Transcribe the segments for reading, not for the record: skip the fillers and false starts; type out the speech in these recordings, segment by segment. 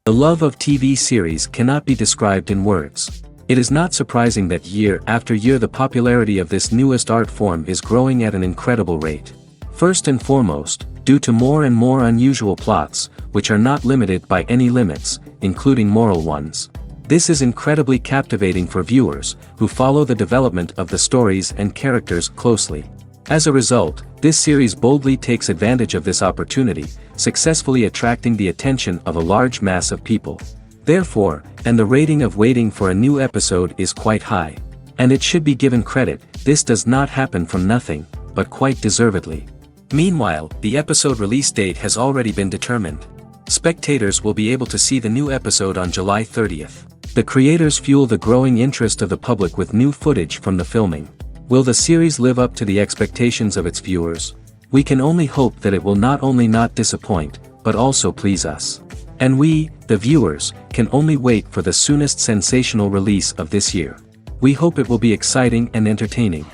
The love of TV series cannot be described in words. It is not surprising that year after year the popularity of this newest art form is growing at an incredible rate. First and foremost, due to more and more unusual plots, which are not limited by any limits, including moral ones. This is incredibly captivating for viewers, who follow the development of the stories and characters closely. As a result, this series boldly takes advantage of this opportunity, successfully attracting the attention of a large mass of people. Therefore, and the rating of waiting for a new episode is quite high. And it should be given credit, this does not happen from nothing, but quite deservedly. Meanwhile, the episode release date has already been determined. Spectators will be able to see the new episode on July 30th. The creators fuel the growing interest of the public with new footage from the filming. Will the series live up to the expectations of its viewers? We can only hope that it will not only not disappoint, but also please us. And we, the viewers, can only wait for the soonest sensational release of this year. We hope it will be exciting and entertaining.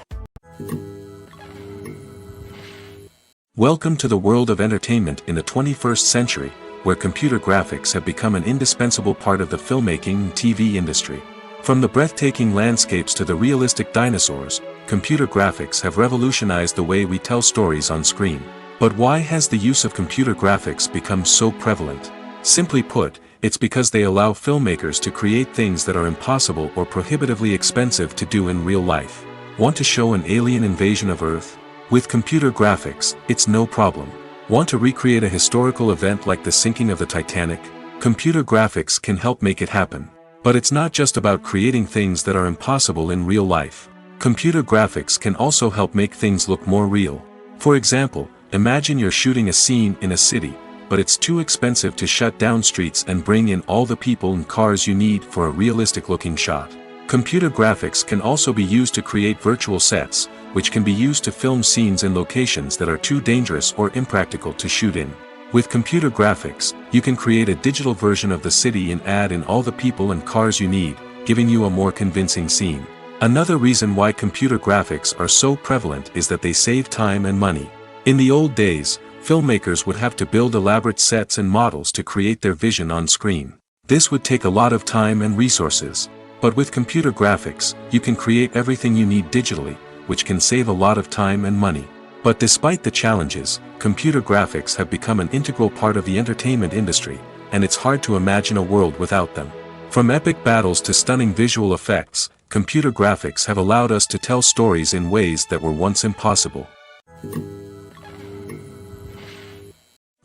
Welcome to the world of entertainment in the 21st century, where computer graphics have become an indispensable part of the filmmaking and TV industry. From the breathtaking landscapes to the realistic dinosaurs, computer graphics have revolutionized the way we tell stories on screen. But why has the use of computer graphics become so prevalent? Simply put, it's because they allow filmmakers to create things that are impossible or prohibitively expensive to do in real life. Want to show an alien invasion of Earth? With computer graphics, it's no problem. Want to recreate a historical event like the sinking of the Titanic? Computer graphics can help make it happen. But it's not just about creating things that are impossible in real life. Computer graphics can also help make things look more real. For example, imagine you're shooting a scene in a city, but it's too expensive to shut down streets and bring in all the people and cars you need for a realistic-looking shot. Computer graphics can also be used to create virtual sets, which can be used to film scenes in locations that are too dangerous or impractical to shoot in. With computer graphics, you can create a digital version of the city and add in all the people and cars you need, giving you a more convincing scene. Another reason why computer graphics are so prevalent is that they save time and money. In the old days, filmmakers would have to build elaborate sets and models to create their vision on screen. This would take a lot of time and resources. But with computer graphics, you can create everything you need digitally, which can save a lot of time and money. But despite the challenges, computer graphics have become an integral part of the entertainment industry, and it's hard to imagine a world without them. From epic battles to stunning visual effects, computer graphics have allowed us to tell stories in ways that were once impossible.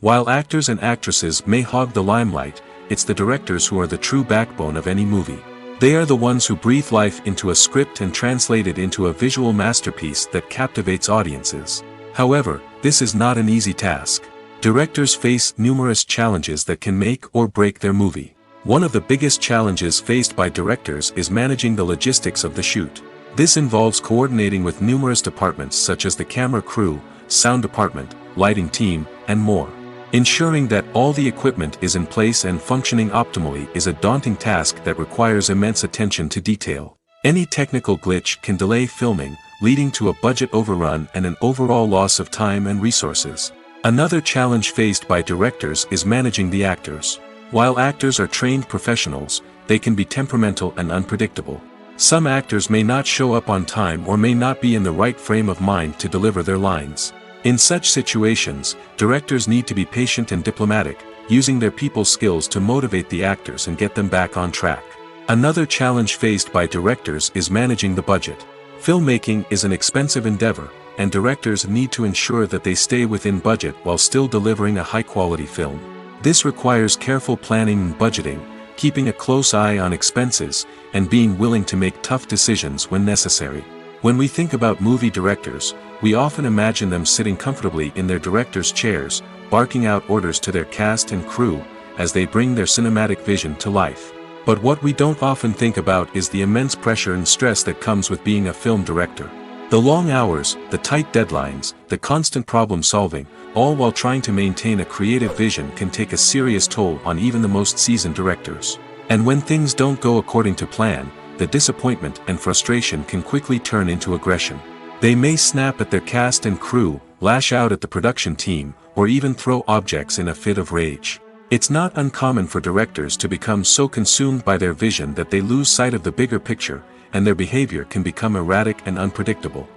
While actors and actresses may hog the limelight, it's the directors who are the true backbone of any movie. They are the ones who breathe life into a script and translate it into a visual masterpiece that captivates audiences. However, this is not an easy task. Directors face numerous challenges that can make or break their movie. One of the biggest challenges faced by directors is managing the logistics of the shoot. This involves coordinating with numerous departments such as the camera crew, sound department, lighting team, and more. Ensuring that all the equipment is in place and functioning optimally is a daunting task that requires immense attention to detail. Any technical glitch can delay filming, leading to a budget overrun and an overall loss of time and resources. Another challenge faced by directors is managing the actors. While actors are trained professionals, they can be temperamental and unpredictable. Some actors may not show up on time or may not be in the right frame of mind to deliver their lines. In such situations, directors need to be patient and diplomatic, using their people skills to motivate the actors and get them back on track. Another challenge faced by directors is managing the budget. Filmmaking is an expensive endeavor, and directors need to ensure that they stay within budget while still delivering a high-quality film. This requires careful planning and budgeting, keeping a close eye on expenses, and being willing to make tough decisions when necessary. When we think about movie directors, we often imagine them sitting comfortably in their director's chairs, barking out orders to their cast and crew, as they bring their cinematic vision to life. But what we don't often think about is the immense pressure and stress that comes with being a film director. The long hours, the tight deadlines, the constant problem solving, all while trying to maintain a creative vision can take a serious toll on even the most seasoned directors. And when things don't go according to plan, the disappointment and frustration can quickly turn into aggression. They may snap at their cast and crew, lash out at the production team, or even throw objects in a fit of rage. It's not uncommon for directors to become so consumed by their vision that they lose sight of the bigger picture, and their behavior can become erratic and unpredictable.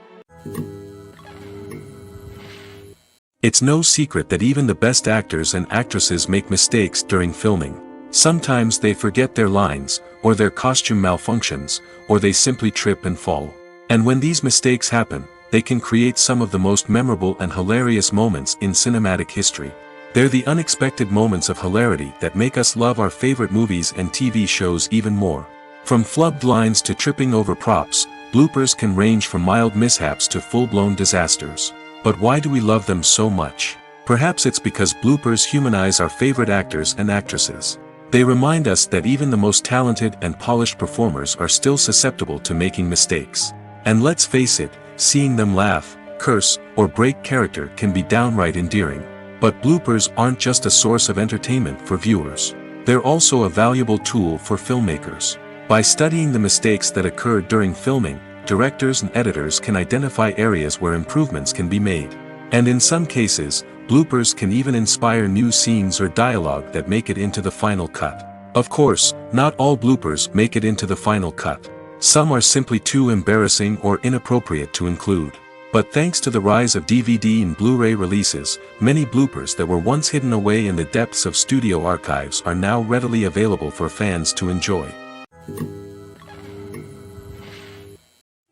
It's no secret that even the best actors and actresses make mistakes during filming. Sometimes they forget their lines, or their costume malfunctions, or they simply trip and fall. And when these mistakes happen, they can create some of the most memorable and hilarious moments in cinematic history. They're the unexpected moments of hilarity that make us love our favorite movies and TV shows even more. From flubbed lines to tripping over props, bloopers can range from mild mishaps to full-blown disasters. But why do we love them so much? Perhaps it's because bloopers humanize our favorite actors and actresses. They remind us that even the most talented and polished performers are still susceptible to making mistakes. And let's face it, seeing them laugh, curse, or break character can be downright endearing. But bloopers aren't just a source of entertainment for viewers. They're also a valuable tool for filmmakers. By studying the mistakes that occurred during filming, directors and editors can identify areas where improvements can be made. And in some cases, bloopers can even inspire new scenes or dialogue that make it into the final cut. Of course, not all bloopers make it into the final cut. Some are simply too embarrassing or inappropriate to include. But thanks to the rise of DVD and Blu-ray releases, many bloopers that were once hidden away in the depths of studio archives are now readily available for fans to enjoy.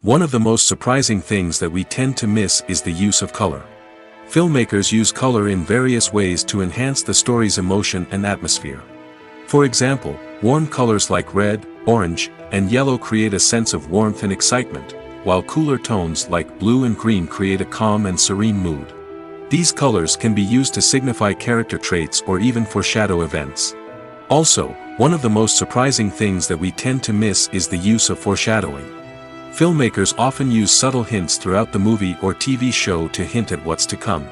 One of the most surprising things that we tend to miss is the use of color. Filmmakers use color in various ways to enhance the story's emotion and atmosphere. For example, warm colors like red, orange, and yellow create a sense of warmth and excitement, while cooler tones like blue and green create a calm and serene mood. These colors can be used to signify character traits or even foreshadow events. Also, one of the most surprising things that we tend to miss is the use of foreshadowing. Filmmakers often use subtle hints throughout the movie or TV show to hint at what's to come.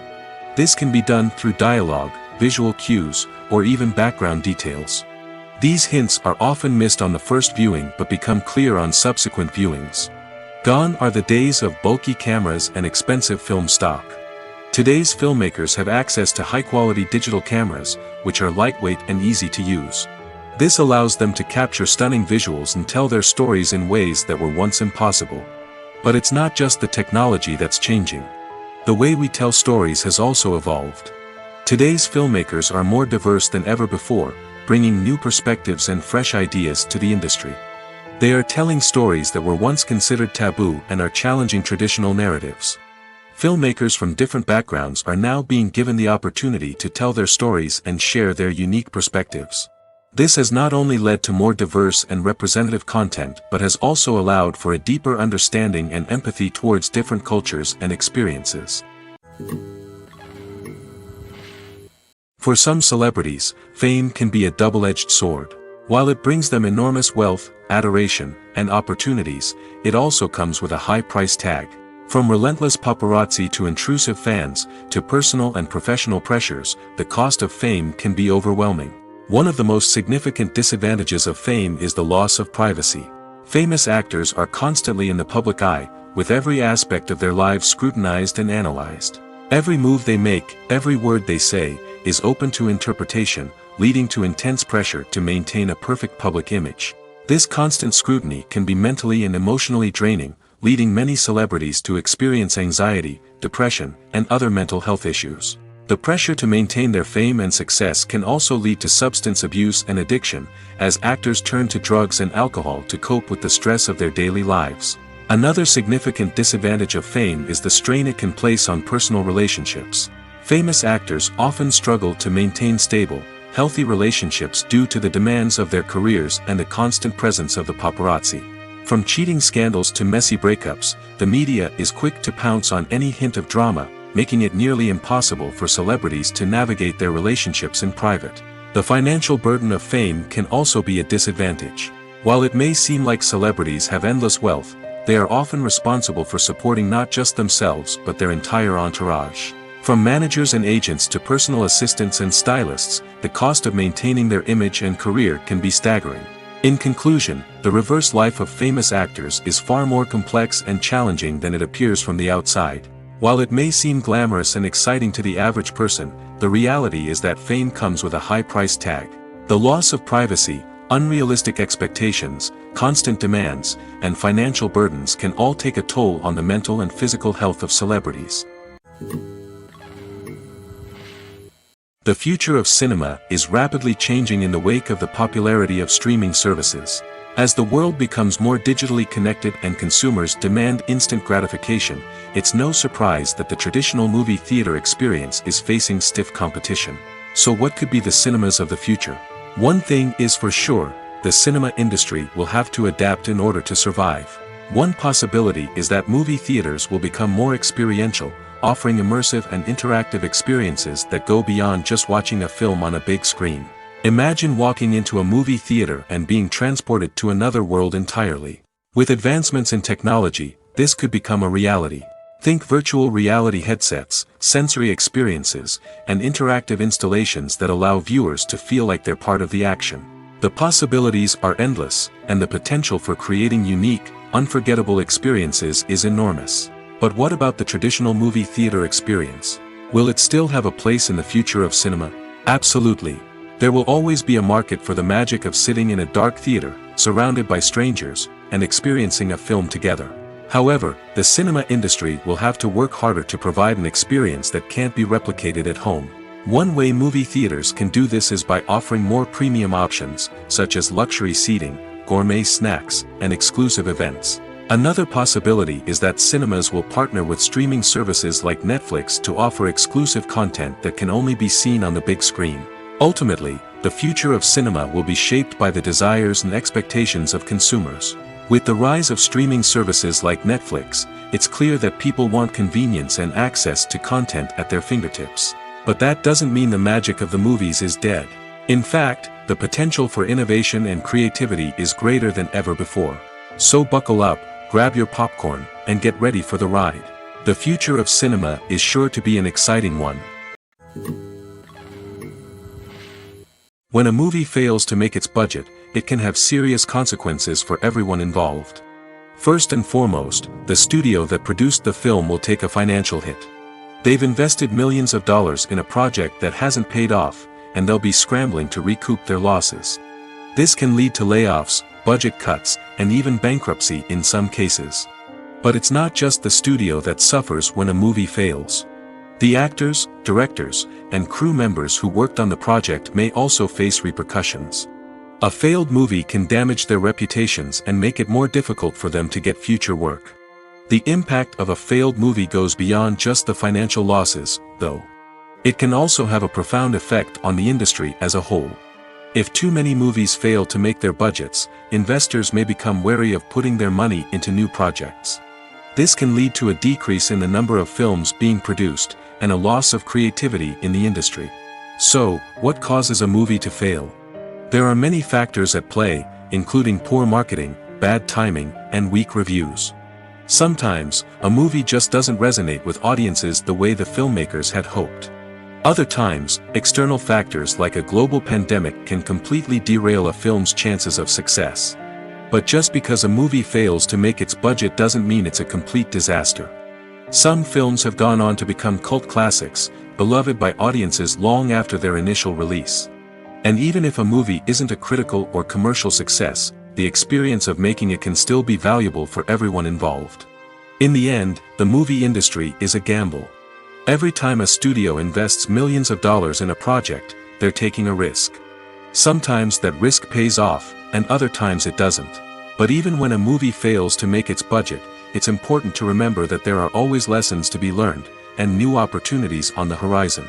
This can be done through dialogue, visual cues, or even background details. These hints are often missed on the first viewing but become clear on subsequent viewings. Gone are the days of bulky cameras and expensive film stock. Today's filmmakers have access to high-quality digital cameras, which are lightweight and easy to use. This allows them to capture stunning visuals and tell their stories in ways that were once impossible. But it's not just the technology that's changing. The way we tell stories has also evolved. Today's filmmakers are more diverse than ever before, bringing new perspectives and fresh ideas to the industry. They are telling stories that were once considered taboo and are challenging traditional narratives. Filmmakers from different backgrounds are now being given the opportunity to tell their stories and share their unique perspectives. This has not only led to more diverse and representative content but has also allowed for a deeper understanding and empathy towards different cultures and experiences. For some celebrities, fame can be a double-edged sword. While it brings them enormous wealth, adoration, and opportunities, it also comes with a high price tag. From relentless paparazzi to intrusive fans, to personal and professional pressures, the cost of fame can be overwhelming. One of the most significant disadvantages of fame is the loss of privacy. Famous actors are constantly in the public eye, with every aspect of their lives scrutinized and analyzed. Every move they make, every word they say, is open to interpretation, leading to intense pressure to maintain a perfect public image. This constant scrutiny can be mentally and emotionally draining, leading many celebrities to experience anxiety, depression, and other mental health issues. The pressure to maintain their fame and success can also lead to substance abuse and addiction, as actors turn to drugs and alcohol to cope with the stress of their daily lives. Another significant disadvantage of fame is the strain it can place on personal relationships. Famous actors often struggle to maintain stable, healthy relationships due to the demands of their careers and the constant presence of the paparazzi. From cheating scandals to messy breakups, the media is quick to pounce on any hint of drama, making it nearly impossible for celebrities to navigate their relationships in private. The financial burden of fame can also be a disadvantage. While it may seem like celebrities have endless wealth, they are often responsible for supporting not just themselves but their entire entourage. From managers and agents to personal assistants and stylists, the cost of maintaining their image and career can be staggering. In conclusion, the reverse life of famous actors is far more complex and challenging than it appears from the outside. While it may seem glamorous and exciting to the average person, the reality is that fame comes with a high price tag. The loss of privacy, unrealistic expectations, constant demands, and financial burdens can all take a toll on the mental and physical health of celebrities. The future of cinema is rapidly changing in the wake of the popularity of streaming services. As the world becomes more digitally connected and consumers demand instant gratification, it's no surprise that the traditional movie theater experience is facing stiff competition. So what could be the cinemas of the future? One thing is for sure, the cinema industry will have to adapt in order to survive. One possibility is that movie theaters will become more experiential, offering immersive and interactive experiences that go beyond just watching a film on a big screen. Imagine walking into a movie theater and being transported to another world entirely. With advancements in technology, this could become a reality. Think virtual reality headsets, sensory experiences, and interactive installations that allow viewers to feel like they're part of the action. The possibilities are endless, and the potential for creating unique, unforgettable experiences is enormous. But what about the traditional movie theater experience? Will it still have a place in the future of cinema? Absolutely. There will always be a market for the magic of sitting in a dark theater, surrounded by strangers, and experiencing a film together. However, the cinema industry will have to work harder to provide an experience that can't be replicated at home. One way movie theaters can do this is by offering more premium options, such as luxury seating, gourmet snacks, and exclusive events. Another possibility is that cinemas will partner with streaming services like Netflix to offer exclusive content that can only be seen on the big screen. Ultimately, the future of cinema will be shaped by the desires and expectations of consumers. With the rise of streaming services like Netflix, it's clear that people want convenience and access to content at their fingertips. But that doesn't mean the magic of the movies is dead. In fact, the potential for innovation and creativity is greater than ever before. So buckle up, grab your popcorn, and get ready for the ride. The future of cinema is sure to be an exciting one. When a movie fails to make its budget, it can have serious consequences for everyone involved. First and foremost, the studio that produced the film will take a financial hit. They've invested millions of dollars in a project that hasn't paid off, and they'll be scrambling to recoup their losses. This can lead to layoffs, budget cuts, and even bankruptcy in some cases. But it's not just the studio that suffers when a movie fails. The actors, directors, and crew members who worked on the project may also face repercussions. A failed movie can damage their reputations and make it more difficult for them to get future work. The impact of a failed movie goes beyond just the financial losses, though. It can also have a profound effect on the industry as a whole. If too many movies fail to make their budgets, investors may become wary of putting their money into new projects. This can lead to a decrease in the number of films being produced, and a loss of creativity in the industry. So, what causes a movie to fail? There are many factors at play, including poor marketing, bad timing, and weak reviews. Sometimes, a movie just doesn't resonate with audiences the way the filmmakers had hoped. Other times, external factors like a global pandemic can completely derail a film's chances of success. But just because a movie fails to make its budget doesn't mean it's a complete disaster. Some films have gone on to become cult classics, beloved by audiences long after their initial release. And even if a movie isn't a critical or commercial success, the experience of making it can still be valuable for everyone involved. In the end, the movie industry is a gamble. Every time a studio invests millions of dollars in a project, they're taking a risk. Sometimes that risk pays off, and other times it doesn't. But even when a movie fails to make its budget, it's important to remember that there are always lessons to be learned, and new opportunities on the horizon.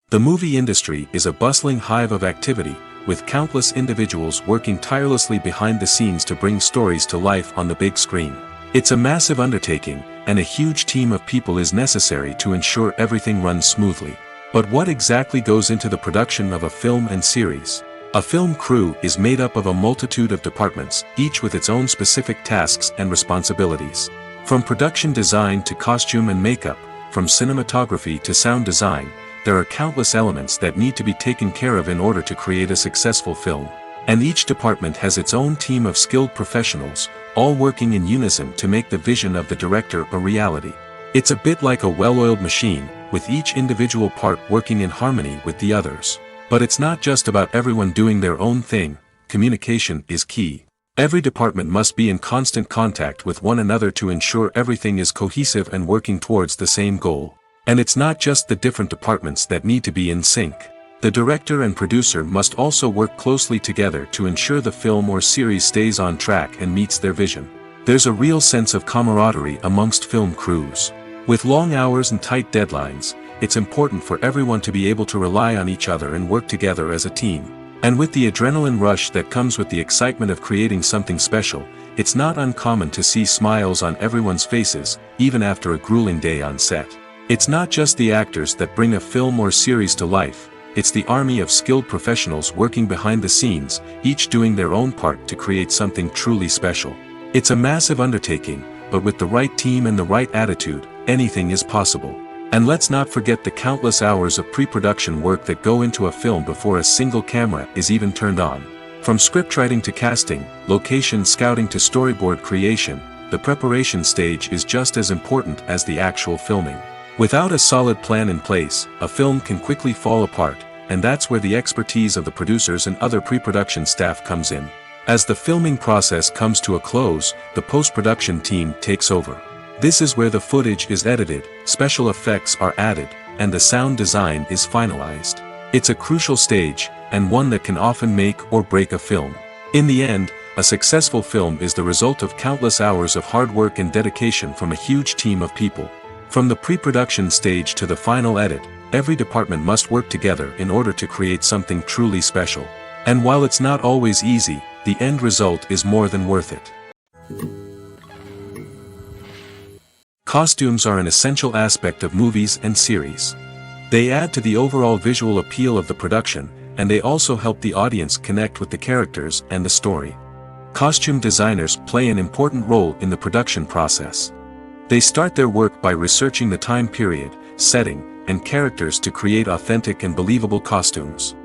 The movie industry is a bustling hive of activity, with countless individuals working tirelessly behind the scenes to bring stories to life on the big screen. It's a massive undertaking, and a huge team of people is necessary to ensure everything runs smoothly. But what exactly goes into the production of a film and series? A film crew is made up of a multitude of departments, each with its own specific tasks and responsibilities. From production design to costume and makeup, from cinematography to sound design, there are countless elements that need to be taken care of in order to create a successful film. And each department has its own team of skilled professionals, all working in unison to make the vision of the director a reality. It's a bit like a well-oiled machine, with each individual part working in harmony with the others. But it's not just about everyone doing their own thing. Communication is key. Every department must be in constant contact with one another to ensure everything is cohesive and working towards the same goal. And it's not just the different departments that need to be in sync. The director and producer must also work closely together to ensure the film or series stays on track and meets their vision. There's a real sense of camaraderie amongst film crews. With long hours and tight deadlines, it's important for everyone to be able to rely on each other and work together as a team. And with the adrenaline rush that comes with the excitement of creating something special, it's not uncommon to see smiles on everyone's faces, even after a grueling day on set. It's not just the actors that bring a film or series to life, it's the army of skilled professionals working behind the scenes, each doing their own part to create something truly special. It's a massive undertaking, but with the right team and the right attitude, anything is possible. And let's not forget the countless hours of pre-production work that go into a film before a single camera is even turned on. From scriptwriting to casting, location scouting to storyboard creation, the preparation stage is just as important as the actual filming. Without a solid plan in place, a film can quickly fall apart, and that's where the expertise of the producers and other pre-production staff comes in. As the filming process comes to a close, the post-production team takes over. This is where the footage is edited, special effects are added, and the sound design is finalized. It's a crucial stage, and one that can often make or break a film. In the end, a successful film is the result of countless hours of hard work and dedication from a huge team of people. From the pre-production stage to the final edit, every department must work together in order to create something truly special. And while it's not always easy, the end result is more than worth it. Costumes are an essential aspect of movies and series. They add to the overall visual appeal of the production, and they also help the audience connect with the characters and the story. Costume designers play an important role in the production process. They start their work by researching the time period, setting, and characters to create authentic and believable costumes.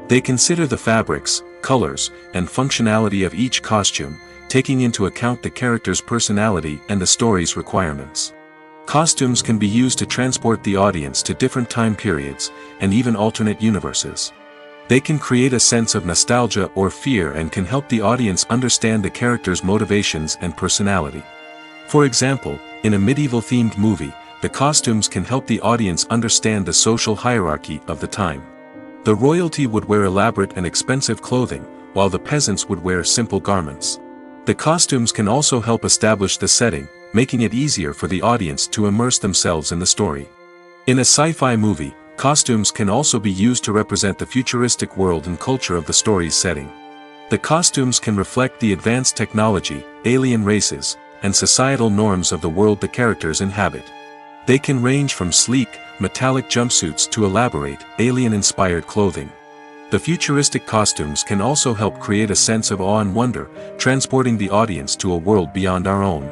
They consider the fabrics, colors, and functionality of each costume, taking into account the character's personality and the story's requirements. Costumes can be used to transport the audience to different time periods, and even alternate universes. They can create a sense of nostalgia or fear and can help the audience understand the character's motivations and personality. For example, in a medieval-themed movie, the costumes can help the audience understand the social hierarchy of the time. The royalty would wear elaborate and expensive clothing, while the peasants would wear simple garments. The costumes can also help establish the setting, making it easier for the audience to immerse themselves in the story. In a sci-fi movie, costumes can also be used to represent the futuristic world and culture of the story's setting. The costumes can reflect the advanced technology, alien races, and societal norms of the world the characters inhabit. They can range from sleek, metallic jumpsuits to elaborate, alien-inspired clothing. The futuristic costumes can also help create a sense of awe and wonder, transporting the audience to a world beyond our own.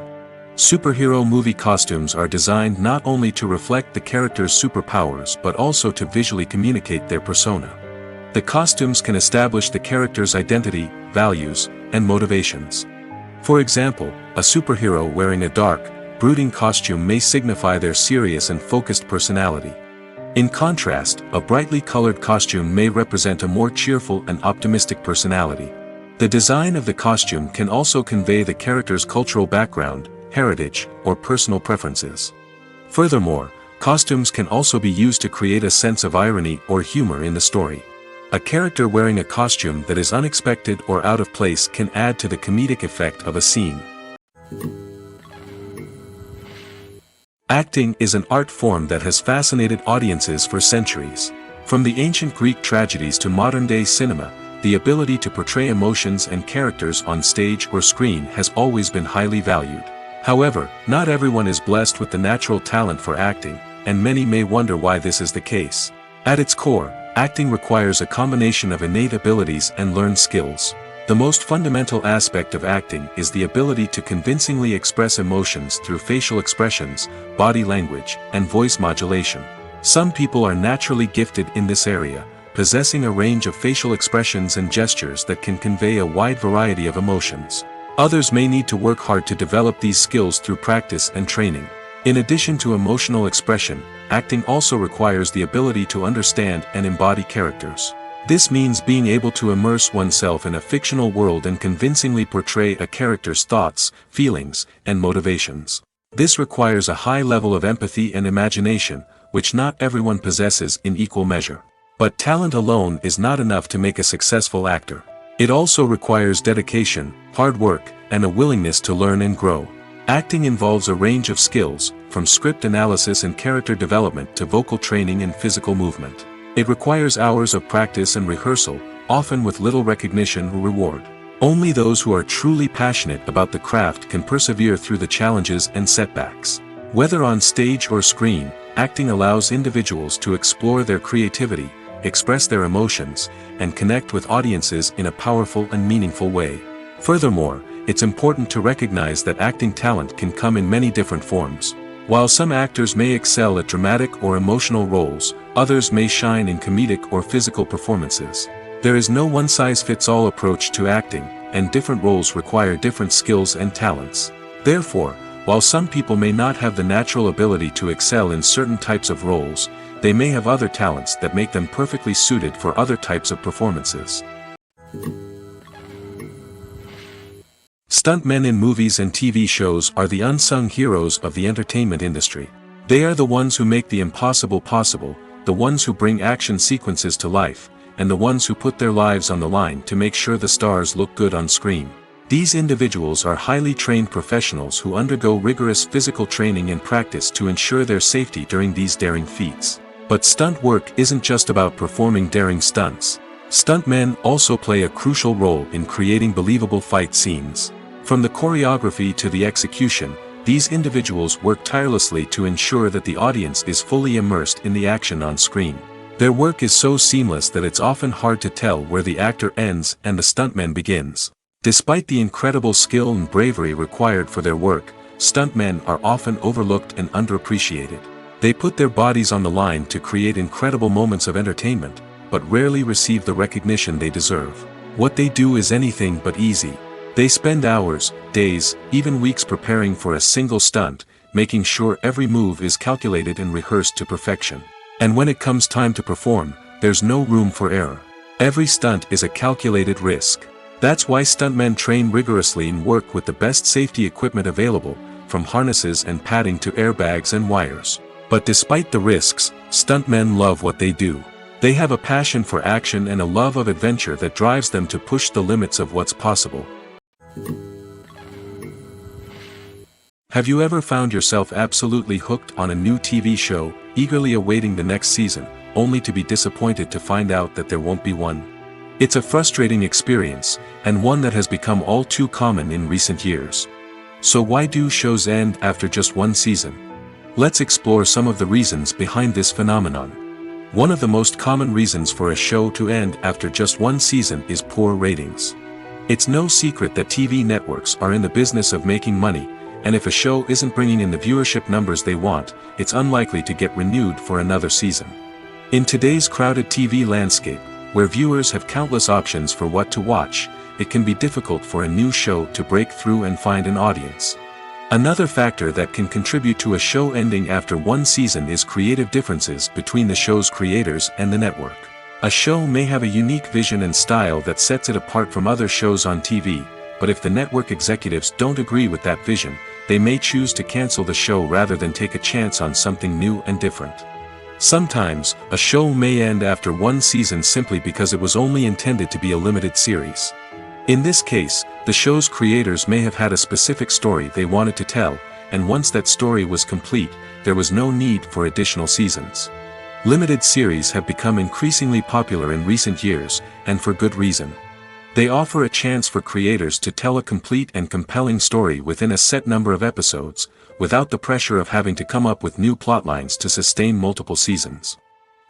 Superhero movie costumes are designed not only to reflect the character's superpowers but also to visually communicate their persona. The costumes can establish the character's identity, values, and motivations. For example, a superhero wearing a dark, brooding costume may signify their serious and focused personality. In contrast, a brightly colored costume may represent a more cheerful and optimistic personality. The design of the costume can also convey the character's cultural background, heritage, or personal preferences. Furthermore, costumes can also be used to create a sense of irony or humor in the story. A character wearing a costume that is unexpected or out of place can add to the comedic effect of a scene. Acting is an art form that has fascinated audiences for centuries. From the ancient Greek tragedies to modern-day cinema, the ability to portray emotions and characters on stage or screen has always been highly valued. However, not everyone is blessed with the natural talent for acting, and many may wonder why this is the case. At its core, acting requires a combination of innate abilities and learned skills. The most fundamental aspect of acting is the ability to convincingly express emotions through facial expressions, body language, and voice modulation. Some people are naturally gifted in this area, possessing a range of facial expressions and gestures that can convey a wide variety of emotions. Others may need to work hard to develop these skills through practice and training. In addition to emotional expression, acting also requires the ability to understand and embody characters. This means being able to immerse oneself in a fictional world and convincingly portray a character's thoughts, feelings, and motivations. This requires a high level of empathy and imagination, which not everyone possesses in equal measure. But talent alone is not enough to make a successful actor. It also requires dedication, hard work, and a willingness to learn and grow. Acting involves a range of skills, from script analysis and character development to vocal training and physical movement. It requires hours of practice and rehearsal, often with little recognition or reward. Only those who are truly passionate about the craft can persevere through the challenges and setbacks. Whether on stage or screen, acting allows individuals to explore their creativity, express their emotions, and connect with audiences in a powerful and meaningful way. Furthermore, it's important to recognize that acting talent can come in many different forms. While some actors may excel at dramatic or emotional roles, others may shine in comedic or physical performances. There is no one-size-fits-all approach to acting, and different roles require different skills and talents. Therefore, while some people may not have the natural ability to excel in certain types of roles, they may have other talents that make them perfectly suited for other types of performances. Stuntmen in movies and TV shows are the unsung heroes of the entertainment industry. They are the ones who make the impossible possible, the ones who bring action sequences to life, and the ones who put their lives on the line to make sure the stars look good on screen. These individuals are highly trained professionals who undergo rigorous physical training and practice to ensure their safety during these daring feats. But stunt work isn't just about performing daring stunts. Stuntmen also play a crucial role in creating believable fight scenes. From the choreography to the execution, these individuals work tirelessly to ensure that the audience is fully immersed in the action on screen. Their work is so seamless that it's often hard to tell where the actor ends and the stuntman begins. Despite the incredible skill and bravery required for their work, stuntmen are often overlooked and underappreciated. They put their bodies on the line to create incredible moments of entertainment, but rarely receive the recognition they deserve. What they do is anything but easy. They spend hours, days, even weeks preparing for a single stunt, making sure every move is calculated and rehearsed to perfection. And when it comes time to perform, there's no room for error. Every stunt is a calculated risk. That's why stuntmen train rigorously and work with the best safety equipment available, from harnesses and padding to airbags and wires. But despite the risks, stuntmen love what they do. They have a passion for action and a love of adventure that drives them to push the limits of what's possible. Have you ever found yourself absolutely hooked on a new TV show, eagerly awaiting the next season, only to be disappointed to find out that there won't be one? It's a frustrating experience, and one that has become all too common in recent years. So why do shows end after just one season? Let's explore some of the reasons behind this phenomenon. One of the most common reasons for a show to end after just one season is poor ratings. It's no secret that TV networks are in the business of making money, and if a show isn't bringing in the viewership numbers they want, it's unlikely to get renewed for another season. In today's crowded TV landscape, where viewers have countless options for what to watch, it can be difficult for a new show to break through and find an audience. Another factor that can contribute to a show ending after one season is creative differences between the show's creators and the network. A show may have a unique vision and style that sets it apart from other shows on TV, but if the network executives don't agree with that vision, they may choose to cancel the show rather than take a chance on something new and different. Sometimes, a show may end after one season simply because it was only intended to be a limited series. In this case, the show's creators may have had a specific story they wanted to tell, and once that story was complete, there was no need for additional seasons. Limited series have become increasingly popular in recent years, and for good reason. They offer a chance for creators to tell a complete and compelling story within a set number of episodes, without the pressure of having to come up with new plotlines to sustain multiple seasons.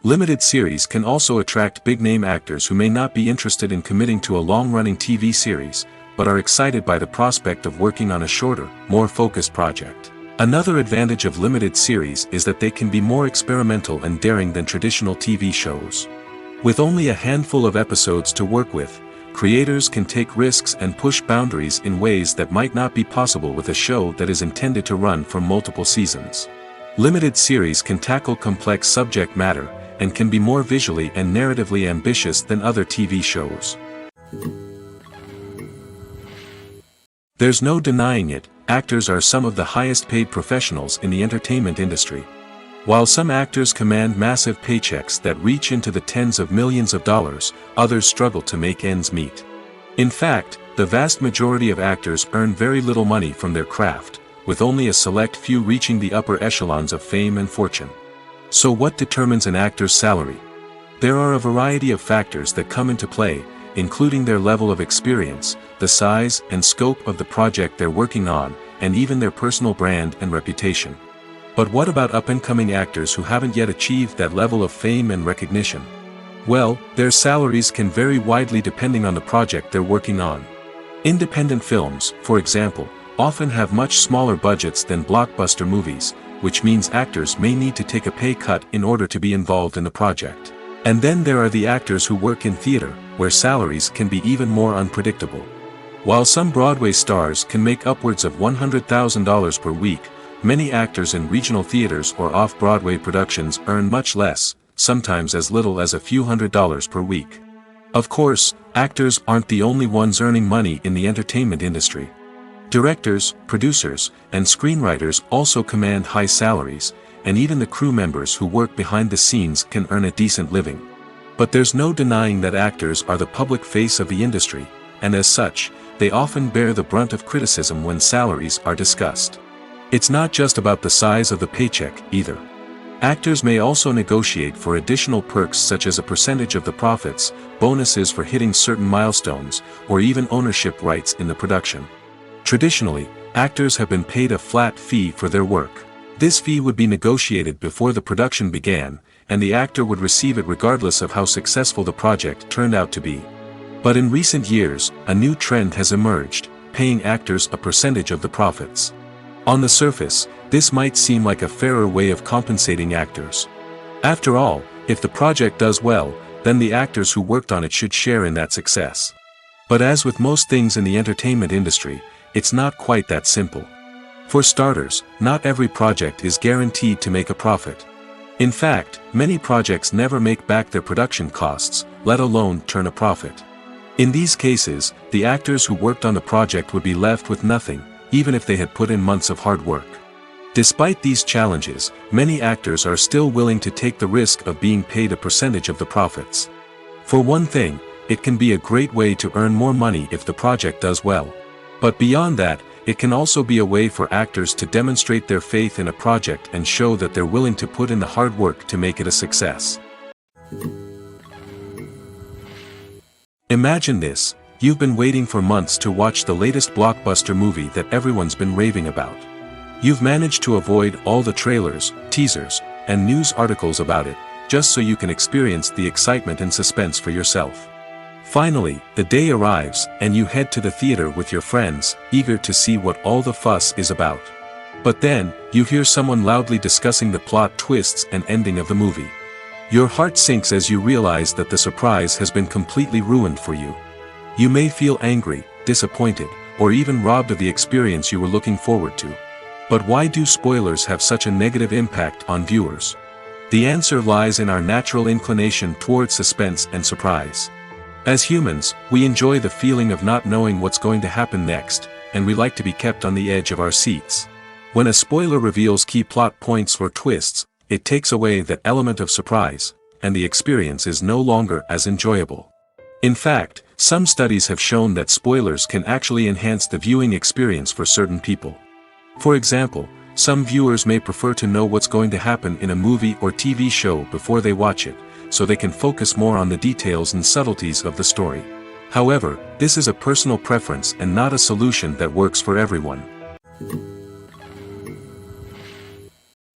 Limited series can also attract big-name actors who may not be interested in committing to a long-running TV series, but are excited by the prospect of working on a shorter, more focused project. Another advantage of limited series is that they can be more experimental and daring than traditional TV shows. With only a handful of episodes to work with, creators can take risks and push boundaries in ways that might not be possible with a show that is intended to run for multiple seasons. Limited series can tackle complex subject matter, and can be more visually and narratively ambitious than other TV shows. There's no denying it, actors are some of the highest paid professionals in the entertainment industry. While some actors command massive paychecks that reach into the tens of millions of dollars, others struggle to make ends meet. In fact, the vast majority of actors earn very little money from their craft, with only a select few reaching the upper echelons of fame and fortune. So what determines an actor's salary? There are a variety of factors that come into play, including their level of experience, the size and scope of the project they're working on, and even their personal brand and reputation. But what about up-and-coming actors who haven't yet achieved that level of fame and recognition? Well, their salaries can vary widely depending on the project they're working on. Independent films, for example, often have much smaller budgets than blockbuster movies, which means actors may need to take a pay cut in order to be involved in the project. And then there are the actors who work in theater, where salaries can be even more unpredictable. While some Broadway stars can make upwards of $100,000 per week, many actors in regional theaters or off-Broadway productions earn much less, sometimes as little as a few $100s per week. Of course, actors aren't the only ones earning money in the entertainment industry. Directors, producers, and screenwriters also command high salaries, and even the crew members who work behind the scenes can earn a decent living. But there's no denying that actors are the public face of the industry, and as such, they often bear the brunt of criticism when salaries are discussed. It's not just about the size of the paycheck, either. Actors may also negotiate for additional perks such as a percentage of the profits, bonuses for hitting certain milestones, or even ownership rights in the production. Traditionally, actors have been paid a flat fee for their work. This fee would be negotiated before the production began, and the actor would receive it regardless of how successful the project turned out to be. But in recent years, a new trend has emerged, paying actors a percentage of the profits. On the surface, this might seem like a fairer way of compensating actors. After all, if the project does well, then the actors who worked on it should share in that success. But as with most things in the entertainment industry, it's not quite that simple. For starters, not every project is guaranteed to make a profit. In fact, many projects never make back their production costs, let alone turn a profit. In these cases, the actors who worked on the project would be left with nothing, even if they had put in months of hard work. Despite these challenges, many actors are still willing to take the risk of being paid a percentage of the profits. For one thing, it can be a great way to earn more money if the project does well. But beyond that, it can also be a way for actors to demonstrate their faith in a project and show that they're willing to put in the hard work to make it a success. Imagine this. You've been waiting for months to watch the latest blockbuster movie that everyone's been raving about. You've managed to avoid all the trailers, teasers, and news articles about it, just so you can experience the excitement and suspense for yourself. Finally, the day arrives, and you head to the theater with your friends, eager to see what all the fuss is about. But then, you hear someone loudly discussing the plot twists and ending of the movie. Your heart sinks as you realize that the surprise has been completely ruined for you. You may feel angry, disappointed, or even robbed of the experience you were looking forward to. But why do spoilers have such a negative impact on viewers? The answer lies in our natural inclination toward suspense and surprise. As humans, we enjoy the feeling of not knowing what's going to happen next, and we like to be kept on the edge of our seats. When a spoiler reveals key plot points or twists, it takes away that element of surprise, and the experience is no longer as enjoyable. In fact, some studies have shown that spoilers can actually enhance the viewing experience for certain people. For example, some viewers may prefer to know what's going to happen in a movie or TV show before they watch it, so they can focus more on the details and subtleties of the story. However, this is a personal preference and not a solution that works for everyone.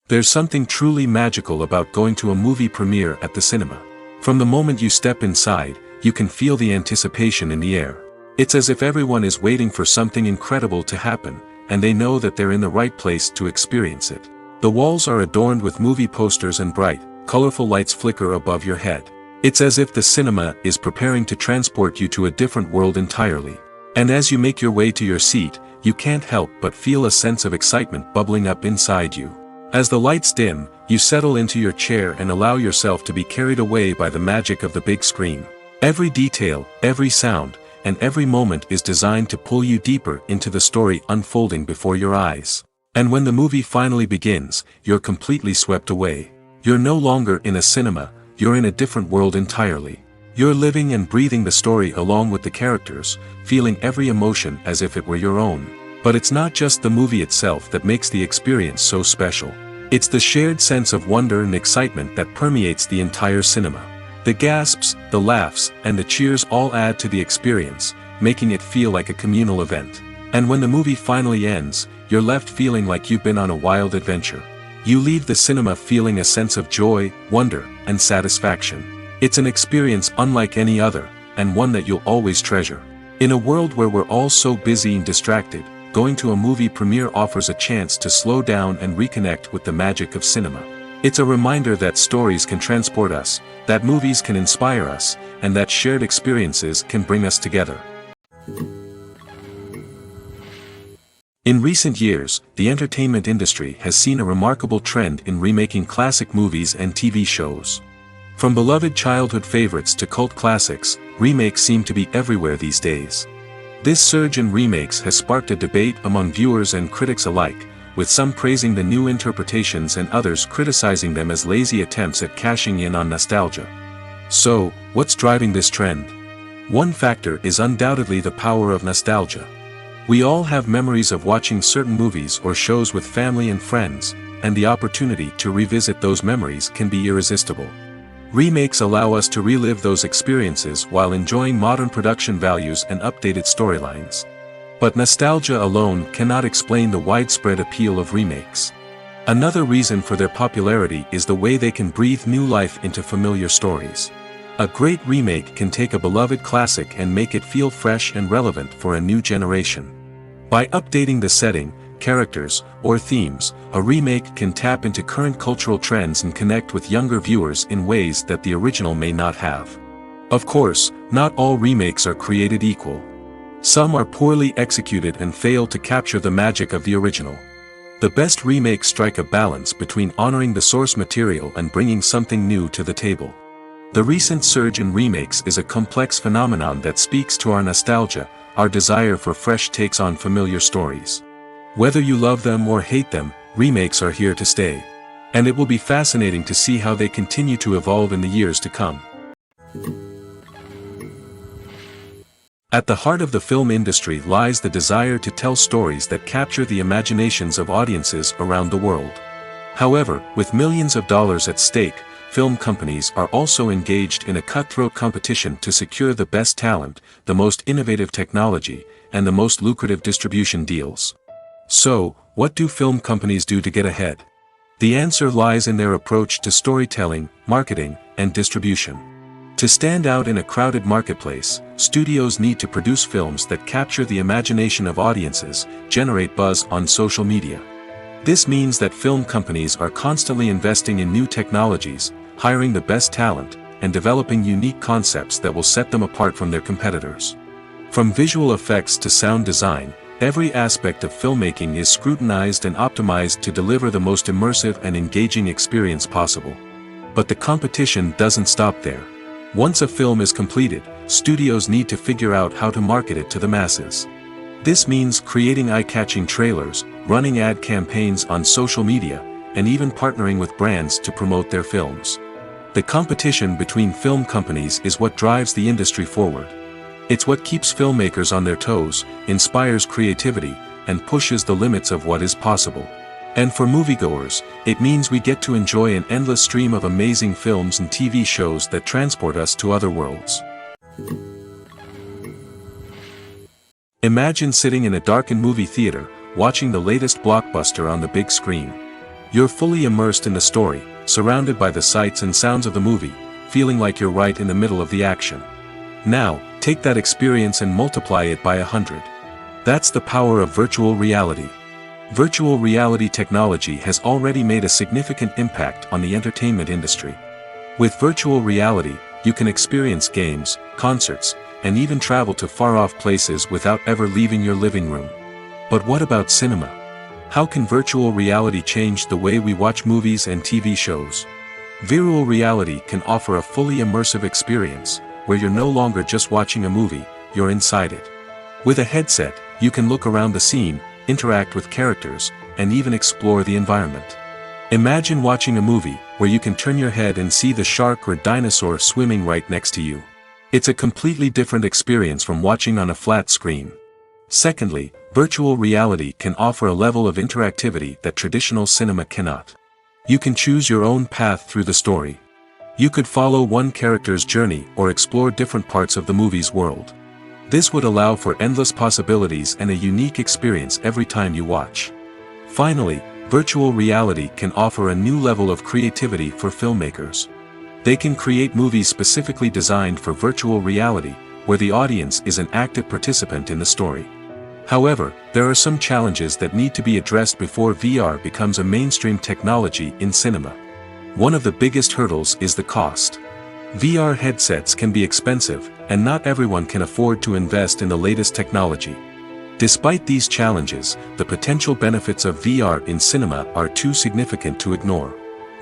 There's something truly magical about going to a movie premiere at the cinema. From the moment you step inside, you can feel the anticipation in the air. It's as if everyone is waiting for something incredible to happen, and they know that they're in the right place to experience it. The walls are adorned with movie posters and bright, colorful lights flicker above your head. It's as if the cinema is preparing to transport you to a different world entirely. And as you make your way to your seat, you can't help but feel a sense of excitement bubbling up inside you. As the lights dim, you settle into your chair and allow yourself to be carried away by the magic of the big screen. Every detail, every sound, and every moment is designed to pull you deeper into the story unfolding before your eyes. And when the movie finally begins, you're completely swept away. You're no longer in a cinema, you're in a different world entirely. You're living and breathing the story along with the characters, feeling every emotion as if it were your own. But it's not just the movie itself that makes the experience so special. It's the shared sense of wonder and excitement that permeates the entire cinema. The gasps, the laughs, and the cheers all add to the experience, making it feel like a communal event. And when the movie finally ends, you're left feeling like you've been on a wild adventure. You leave the cinema feeling a sense of joy, wonder, and satisfaction. It's an experience unlike any other, and one that you'll always treasure. In a world where we're all so busy and distracted, going to a movie premiere offers a chance to slow down and reconnect with the magic of cinema. It's a reminder that stories can transport us, that movies can inspire us, and that shared experiences can bring us together. In recent years, the entertainment industry has seen a remarkable trend in remaking classic movies and TV shows. From beloved childhood favorites to cult classics, remakes seem to be everywhere these days. This surge in remakes has sparked a debate among viewers and critics alike, with some praising the new interpretations and others criticizing them as lazy attempts at cashing in on nostalgia. So, what's driving this trend? One factor is undoubtedly the power of nostalgia. We all have memories of watching certain movies or shows with family and friends, and the opportunity to revisit those memories can be irresistible. Remakes allow us to relive those experiences while enjoying modern production values and updated storylines. But nostalgia alone cannot explain the widespread appeal of remakes. Another reason for their popularity is the way they can breathe new life into familiar stories. A great remake can take a beloved classic and make it feel fresh and relevant for a new generation. By updating the setting, characters, or themes, a remake can tap into current cultural trends and connect with younger viewers in ways that the original may not have. Of course, not all remakes are created equal. Some are poorly executed and fail to capture the magic of the original. The best remakes strike a balance between honoring the source material and bringing something new to the table. The recent surge in remakes is a complex phenomenon that speaks to our nostalgia, our desire for fresh takes on familiar stories. Whether you love them or hate them, remakes are here to stay. And it will be fascinating to see how they continue to evolve in the years to come. At the heart of the film industry lies the desire to tell stories that capture the imaginations of audiences around the world. However, with millions of dollars at stake, film companies are also engaged in a cutthroat competition to secure the best talent, the most innovative technology, and the most lucrative distribution deals. So, what do film companies do to get ahead? The answer lies in their approach to storytelling, marketing, and distribution. To stand out in a crowded marketplace, studios need to produce films that capture the imagination of audiences, generate buzz on social media. This means that film companies are constantly investing in new technologies, hiring the best talent, and developing unique concepts that will set them apart from their competitors. From visual effects to sound design, every aspect of filmmaking is scrutinized and optimized to deliver the most immersive and engaging experience possible. But the competition doesn't stop there. Once a film is completed, studios need to figure out how to market it to the masses. This means creating eye-catching trailers, running ad campaigns on social media, and even partnering with brands to promote their films. The competition between film companies is what drives the industry forward. It's what keeps filmmakers on their toes, inspires creativity, and pushes the limits of what is possible. And for moviegoers, it means we get to enjoy an endless stream of amazing films and TV shows that transport us to other worlds. Imagine sitting in a darkened movie theater, watching the latest blockbuster on the big screen. You're fully immersed in the story, surrounded by the sights and sounds of the movie, feeling like you're right in the middle of the action. Now, take that experience and multiply it by 100. That's the power of virtual reality. Virtual reality technology has already made a significant impact on the entertainment industry. With virtual reality, you can experience games, concerts, and even travel to far-off places without ever leaving your living room. But what about cinema? How can virtual reality change the way we watch movies and TV shows? Virtual reality can offer a fully immersive experience, where you're no longer just watching a movie, you're inside it. With a headset, you can look around the scene, interact with characters, and even explore the environment. Imagine watching a movie where you can turn your head and see the shark or dinosaur swimming right next to you. It's a completely different experience from watching on a flat screen. Secondly, virtual reality can offer a level of interactivity that traditional cinema cannot. You can choose your own path through the story. You could follow one character's journey or explore different parts of the movie's world. This would allow for endless possibilities and a unique experience every time you watch. Finally, virtual reality can offer a new level of creativity for filmmakers. They can create movies specifically designed for virtual reality, where the audience is an active participant in the story. However, there are some challenges that need to be addressed before VR becomes a mainstream technology in cinema. One of the biggest hurdles is the cost. VR headsets can be expensive, and not everyone can afford to invest in the latest technology. Despite these challenges, the potential benefits of VR in cinema are too significant to ignore.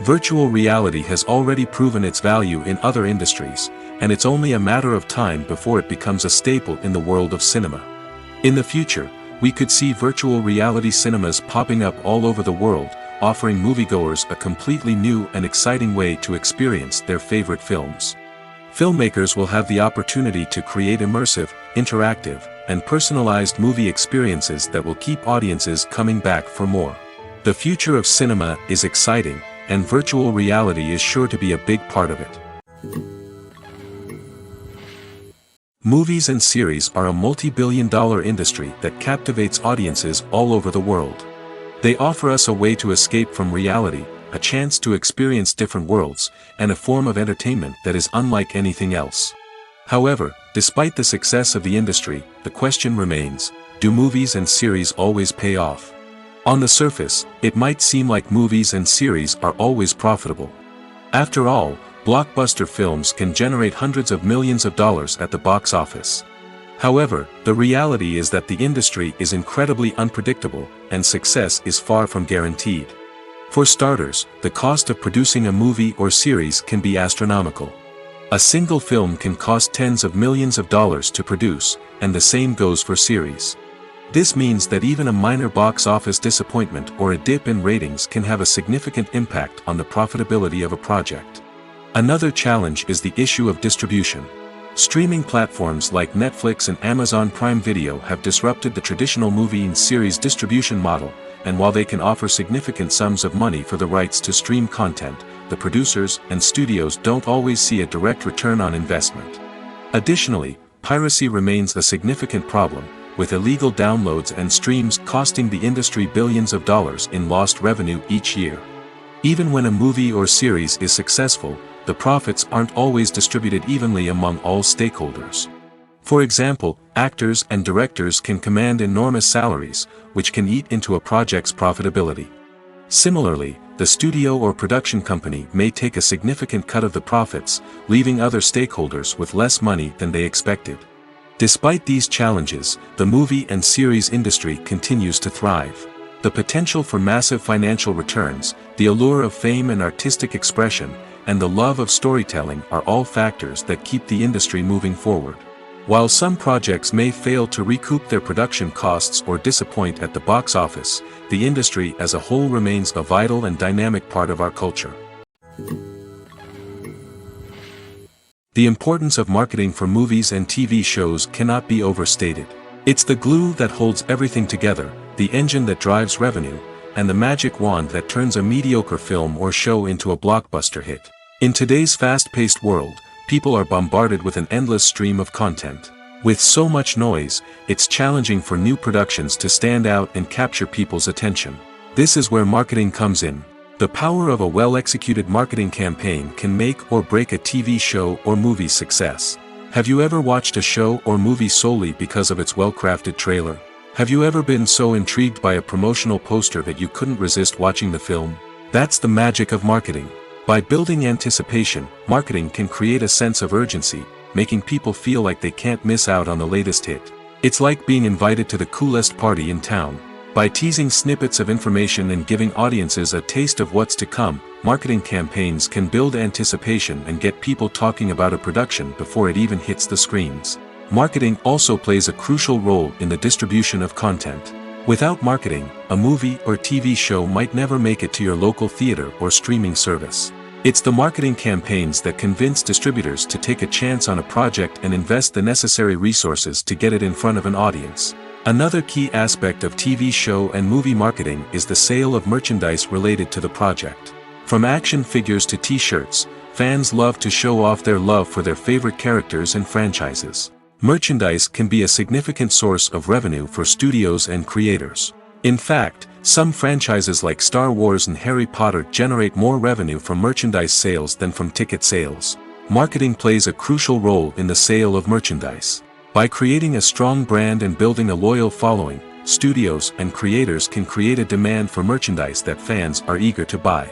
Virtual reality has already proven its value in other industries, and it's only a matter of time before it becomes a staple in the world of cinema. In the future, we could see virtual reality cinemas popping up all over the world, offering moviegoers a completely new and exciting way to experience their favorite films. Filmmakers will have the opportunity to create immersive, interactive, and personalized movie experiences that will keep audiences coming back for more. The future of cinema is exciting, and virtual reality is sure to be a big part of it. Movies and series are a multi-billion-dollar industry that captivates audiences all over the world. They offer us a way to escape from reality, a chance to experience different worlds, and a form of entertainment that is unlike anything else. However, despite the success of the industry, the question remains, do movies and series always pay off? On the surface, it might seem like movies and series are always profitable. After all, blockbuster films can generate hundreds of millions of dollars at the box office. However, the reality is that the industry is incredibly unpredictable, and success is far from guaranteed. For starters, the cost of producing a movie or series can be astronomical. A single film can cost tens of millions of dollars to produce, and the same goes for series. This means that even a minor box office disappointment or a dip in ratings can have a significant impact on the profitability of a project. Another challenge is the issue of distribution. Streaming platforms like Netflix and Amazon Prime Video have disrupted the traditional movie and series distribution model, and while they can offer significant sums of money for the rights to stream content, the producers and studios don't always see a direct return on investment. Additionally, piracy remains a significant problem, with illegal downloads and streams costing the industry billions of dollars in lost revenue each year. Even when a movie or series is successful, the profits aren't always distributed evenly among all stakeholders. For example, actors and directors can command enormous salaries, which can eat into a project's profitability. Similarly, the studio or production company may take a significant cut of the profits, leaving other stakeholders with less money than they expected. Despite these challenges, the movie and series industry continues to thrive. The potential for massive financial returns, the allure of fame and artistic expression, and the love of storytelling are all factors that keep the industry moving forward. While some projects may fail to recoup their production costs or disappoint at the box office, the industry as a whole remains a vital and dynamic part of our culture. The importance of marketing for movies and TV shows cannot be overstated. It's the glue that holds everything together, the engine that drives revenue, and the magic wand that turns a mediocre film or show into a blockbuster hit. In today's fast-paced world, people are bombarded with an endless stream of content. With so much noise, it's challenging for new productions to stand out and capture people's attention. This is where marketing comes in. The power of a well-executed marketing campaign can make or break a TV show or movie's success. Have you ever watched a show or movie solely because of its well-crafted trailer? Have you ever been so intrigued by a promotional poster that you couldn't resist watching the film? That's the magic of marketing. By building anticipation, marketing can create a sense of urgency, making people feel like they can't miss out on the latest hit. It's like being invited to the coolest party in town. By teasing snippets of information and giving audiences a taste of what's to come, marketing campaigns can build anticipation and get people talking about a production before it even hits the screens. Marketing also plays a crucial role in the distribution of content. Without marketing, a movie or TV show might never make it to your local theater or streaming service. It's the marketing campaigns that convince distributors to take a chance on a project and invest the necessary resources to get it in front of an audience. Another key aspect of TV show and movie marketing is the sale of merchandise related to the project. From action figures to t-shirts, fans love to show off their love for their favorite characters and franchises. Merchandise can be a significant source of revenue for studios and creators. In fact, some franchises like Star Wars and Harry Potter generate more revenue from merchandise sales than from ticket sales. Marketing plays a crucial role in the sale of merchandise. By creating a strong brand and building a loyal following, studios and creators can create a demand for merchandise that fans are eager to buy.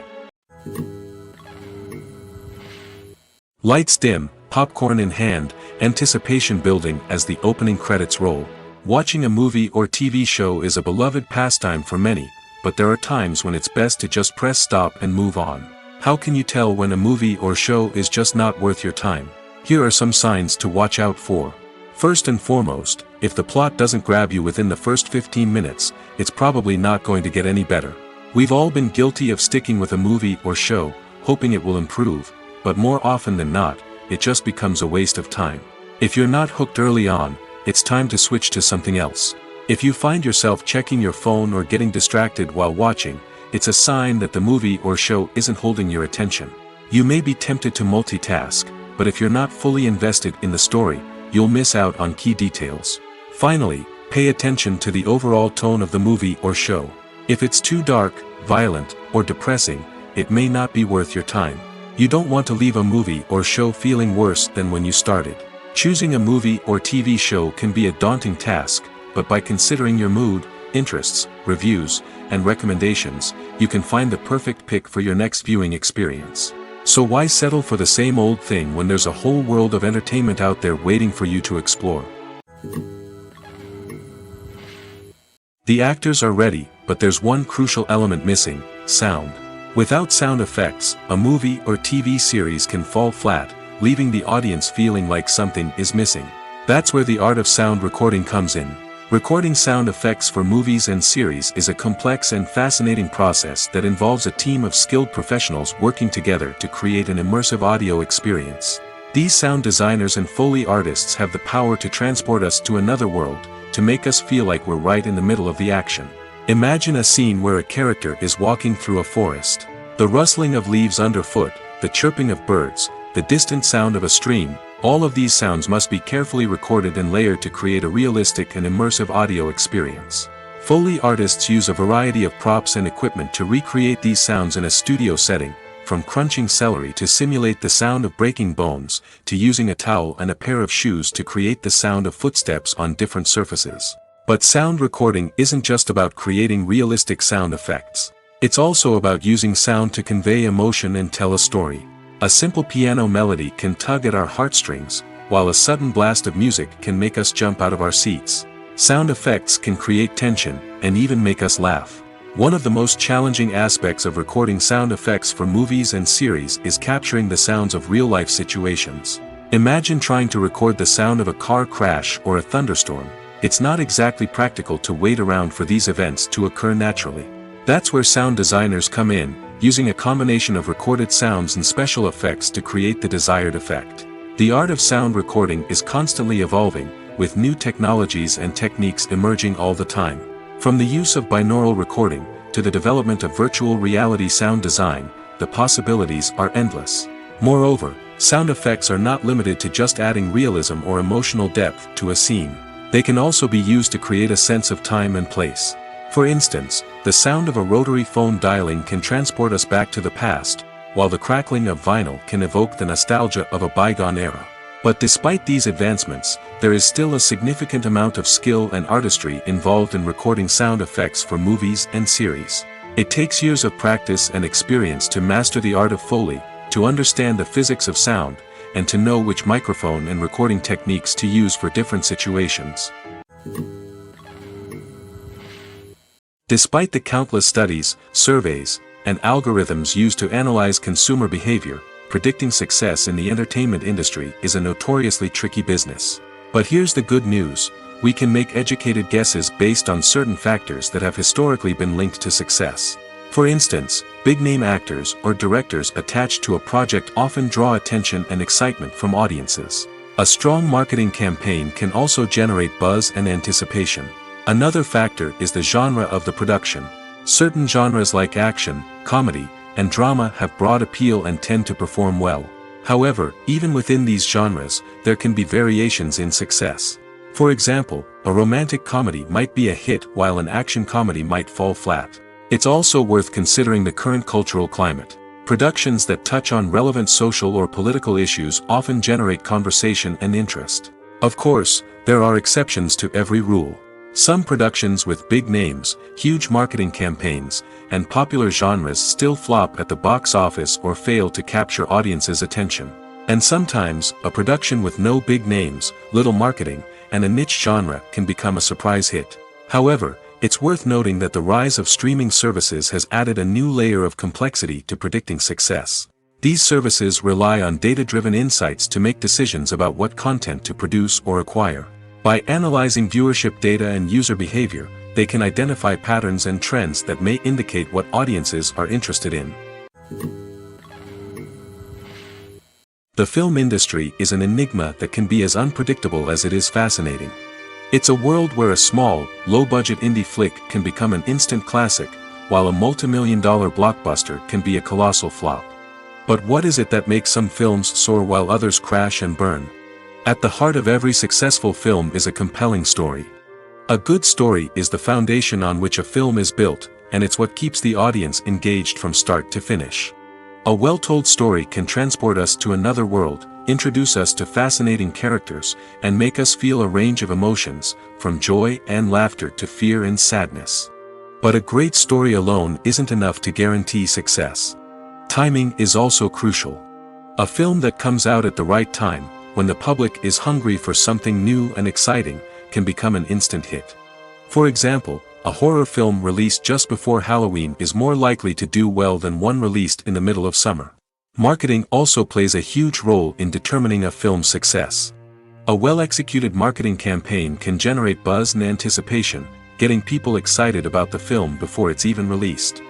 Lights dim, popcorn in hand, anticipation building as the opening credits roll. Watching a movie or TV show is a beloved pastime for many, but there are times when it's best to just press stop and move on. How can you tell when a movie or show is just not worth your time? Here are some signs to watch out for. First and foremost, if the plot doesn't grab you within the first 15 minutes, it's probably not going to get any better. We've all been guilty of sticking with a movie or show, hoping it will improve, but more often than not, it just becomes a waste of time. If you're not hooked early on, it's time to switch to something else. If you find yourself checking your phone or getting distracted while watching, it's a sign that the movie or show isn't holding your attention. You may be tempted to multitask, but if you're not fully invested in the story, you'll miss out on key details. Finally, pay attention to the overall tone of the movie or show. If it's too dark, violent, or depressing, it may not be worth your time. You don't want to leave a movie or show feeling worse than when you started. Choosing a movie or TV show can be a daunting task, but by considering your mood, interests, reviews, and recommendations, you can find the perfect pick for your next viewing experience. So why settle for the same old thing when there's a whole world of entertainment out there waiting for you to explore? The actors are ready, but there's one crucial element missing: sound. Without sound effects, a movie or TV series can fall flat, leaving the audience feeling like something is missing. That's where the art of sound recording comes in. Recording sound effects for movies and series is a complex and fascinating process that involves a team of skilled professionals working together to create an immersive audio experience. These sound designers and Foley artists have the power to transport us to another world, to make us feel like we're right in the middle of the action. Imagine a scene where a character is walking through a forest. The rustling of leaves underfoot, the chirping of birds, the distant sound of a stream, all of these sounds must be carefully recorded and layered to create a realistic and immersive audio experience. Foley artists use a variety of props and equipment to recreate these sounds in a studio setting, from crunching celery to simulate the sound of breaking bones, to using a towel and a pair of shoes to create the sound of footsteps on different surfaces. But sound recording isn't just about creating realistic sound effects. It's also about using sound to convey emotion and tell a story. A simple piano melody can tug at our heartstrings, while a sudden blast of music can make us jump out of our seats. Sound effects can create tension, and even make us laugh. One of the most challenging aspects of recording sound effects for movies and series is capturing the sounds of real-life situations. Imagine trying to record the sound of a car crash or a thunderstorm. It's not exactly practical to wait around for these events to occur naturally. That's where sound designers come in, using a combination of recorded sounds and special effects to create the desired effect. The art of sound recording is constantly evolving, with new technologies and techniques emerging all the time. From the use of binaural recording, to the development of virtual reality sound design, the possibilities are endless. Moreover, sound effects are not limited to just adding realism or emotional depth to a scene. They can also be used to create a sense of time and place. For instance, the sound of a rotary phone dialing can transport us back to the past, while the crackling of vinyl can evoke the nostalgia of a bygone era. But despite these advancements, there is still a significant amount of skill and artistry involved in recording sound effects for movies and series. It takes years of practice and experience to master the art of Foley, to understand the physics of sound, and to know which microphone and recording techniques to use for different situations. Despite the countless studies, surveys, and algorithms used to analyze consumer behavior, predicting success in the entertainment industry is a notoriously tricky business. But here's the good news: we can make educated guesses based on certain factors that have historically been linked to success. For instance, big-name actors or directors attached to a project often draw attention and excitement from audiences. A strong marketing campaign can also generate buzz and anticipation. Another factor is the genre of the production. Certain genres like action, comedy, and drama have broad appeal and tend to perform well. However, even within these genres, there can be variations in success. For example, a romantic comedy might be a hit while an action comedy might fall flat. It's also worth considering the current cultural climate. Productions that touch on relevant social or political issues often generate conversation and interest. Of course, there are exceptions to every rule. Some productions with big names, huge marketing campaigns, and popular genres still flop at the box office or fail to capture audiences' attention. And sometimes, a production with no big names, little marketing, and a niche genre can become a surprise hit. However, it's worth noting that the rise of streaming services has added a new layer of complexity to predicting success. These services rely on data-driven insights to make decisions about what content to produce or acquire. By analyzing viewership data and user behavior, they can identify patterns and trends that may indicate what audiences are interested in. The film industry is an enigma that can be as unpredictable as it is fascinating. It's a world where a small, low-budget indie flick can become an instant classic, while a multi-million-dollar blockbuster can be a colossal flop. But what is it that makes some films soar while others crash and burn? At the heart of every successful film is a compelling story. A good story is the foundation on which a film is built, and it's what keeps the audience engaged from start to finish. A well-told story can transport us to another world, introduce us to fascinating characters, and make us feel a range of emotions, from joy and laughter to fear and sadness. But a great story alone isn't enough to guarantee success. Timing is also crucial. A film that comes out at the right time, when the public is hungry for something new and exciting, can become an instant hit. For example, a horror film released just before Halloween is more likely to do well than one released in the middle of summer. Marketing also plays a huge role in determining a film's success. A well-executed marketing campaign can generate buzz and anticipation, getting people excited about the film before it's even released.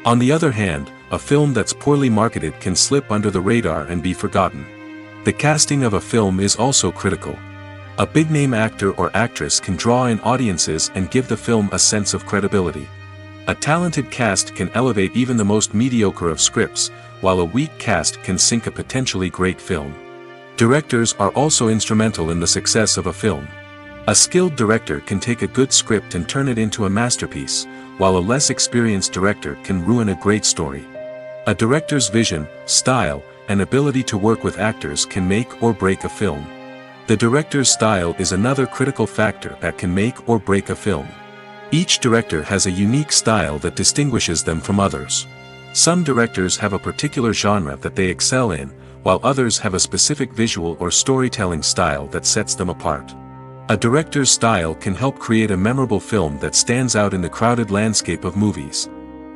On the other hand, a film that's poorly marketed can slip under the radar and be forgotten. The casting of a film is also critical. A big-name actor or actress can draw in audiences and give the film a sense of credibility. A talented cast can elevate even the most mediocre of scripts, while a weak cast can sink a potentially great film. Directors are also instrumental in the success of a film. A skilled director can take a good script and turn it into a masterpiece, while a less experienced director can ruin a great story. A director's vision, style, and ability to work with actors can make or break a film. The director's style is another critical factor that can make or break a film. Each director has a unique style that distinguishes them from others. Some directors have a particular genre that they excel in, while others have a specific visual or storytelling style that sets them apart. A director's style can help create a memorable film that stands out in the crowded landscape of movies.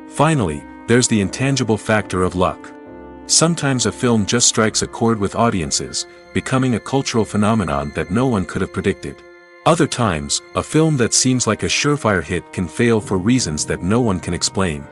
Finally, there's the intangible factor of luck. Sometimes a film just strikes a chord with audiences, becoming a cultural phenomenon that no one could have predicted. Other times, a film that seems like a surefire hit can fail for reasons that no one can explain.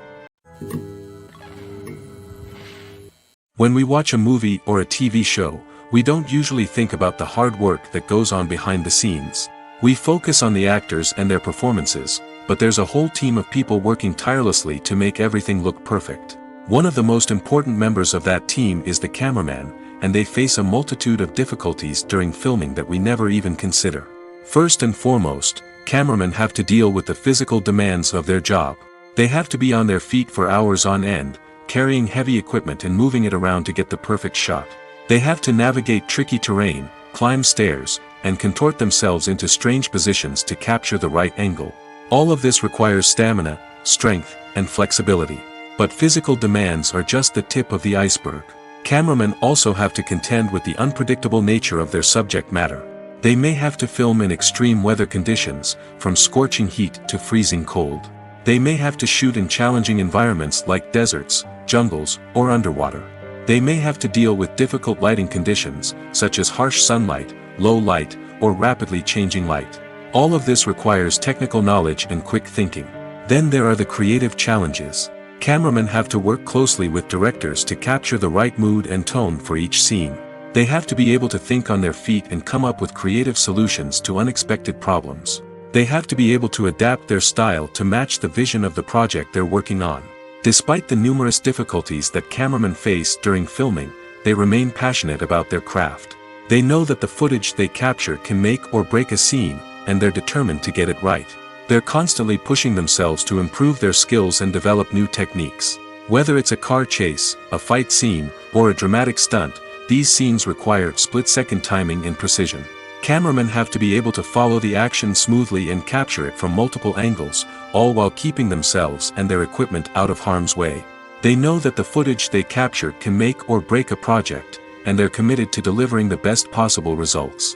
When we watch a movie or a TV show, we don't usually think about the hard work that goes on behind the scenes. We focus on the actors and their performances, but there's a whole team of people working tirelessly to make everything look perfect. One of the most important members of that team is the cameraman, and they face a multitude of difficulties during filming that we never even consider. First and foremost, cameramen have to deal with the physical demands of their job. They have to be on their feet for hours on end, carrying heavy equipment and moving it around to get the perfect shot. They have to navigate tricky terrain, climb stairs, and contort themselves into strange positions to capture the right angle. All of this requires stamina, strength, and flexibility. But physical demands are just the tip of the iceberg. Cameramen also have to contend with the unpredictable nature of their subject matter. They may have to film in extreme weather conditions, from scorching heat to freezing cold. They may have to shoot in challenging environments like deserts, jungles, or underwater. They may have to deal with difficult lighting conditions, such as harsh sunlight, low light, or rapidly changing light. All of this requires technical knowledge and quick thinking. Then there are the creative challenges. Cameramen have to work closely with directors to capture the right mood and tone for each scene. They have to be able to think on their feet and come up with creative solutions to unexpected problems. They have to be able to adapt their style to match the vision of the project they're working on. Despite the numerous difficulties that cameramen face during filming, they remain passionate about their craft. They know that the footage they capture can make or break a scene, and they're determined to get it right. They're constantly pushing themselves to improve their skills and develop new techniques. Whether it's a car chase, a fight scene, or a dramatic stunt, these scenes require split-second timing and precision. Cameramen have to be able to follow the action smoothly and capture it from multiple angles, all while keeping themselves and their equipment out of harm's way. They know that the footage they capture can make or break a project, and they're committed to delivering the best possible results.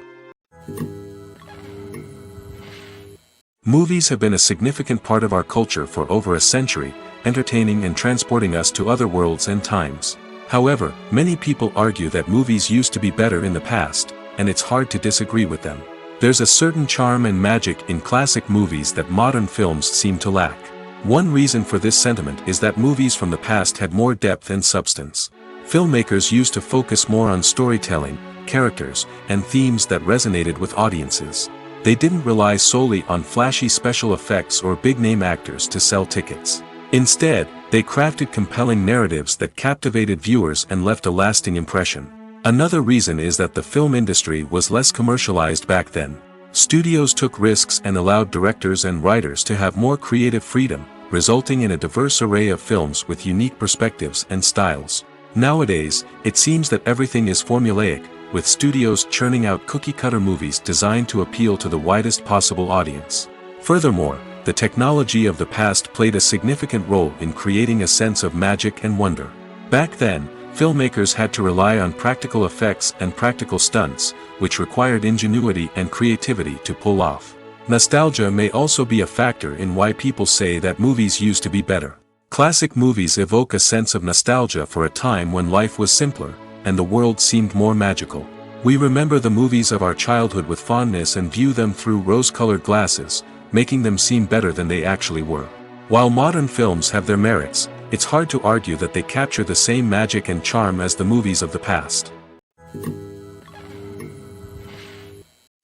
Movies have been a significant part of our culture for over a century, entertaining and transporting us to other worlds and times. However, many people argue that movies used to be better in the past, and it's hard to disagree with them. There's a certain charm and magic in classic movies that modern films seem to lack. One reason for this sentiment is that movies from the past had more depth and substance. Filmmakers used to focus more on storytelling, characters, and themes that resonated with audiences. They didn't rely solely on flashy special effects or big-name actors to sell tickets. Instead, they crafted compelling narratives that captivated viewers and left a lasting impression. Another reason is that the film industry was less commercialized back then. Studios took risks and allowed directors and writers to have more creative freedom, resulting in a diverse array of films with unique perspectives and styles. Nowadays, it seems that everything is formulaic, with studios churning out cookie-cutter movies designed to appeal to the widest possible audience. Furthermore, the technology of the past played a significant role in creating a sense of magic and wonder. Back then, filmmakers had to rely on practical effects and practical stunts, which required ingenuity and creativity to pull off. Nostalgia may also be a factor in why people say that movies used to be better. Classic movies evoke a sense of nostalgia for a time when life was simpler, and the world seemed more magical. We remember the movies of our childhood with fondness and view them through rose-colored glasses, making them seem better than they actually were. While modern films have their merits, it's hard to argue that they capture the same magic and charm as the movies of the past.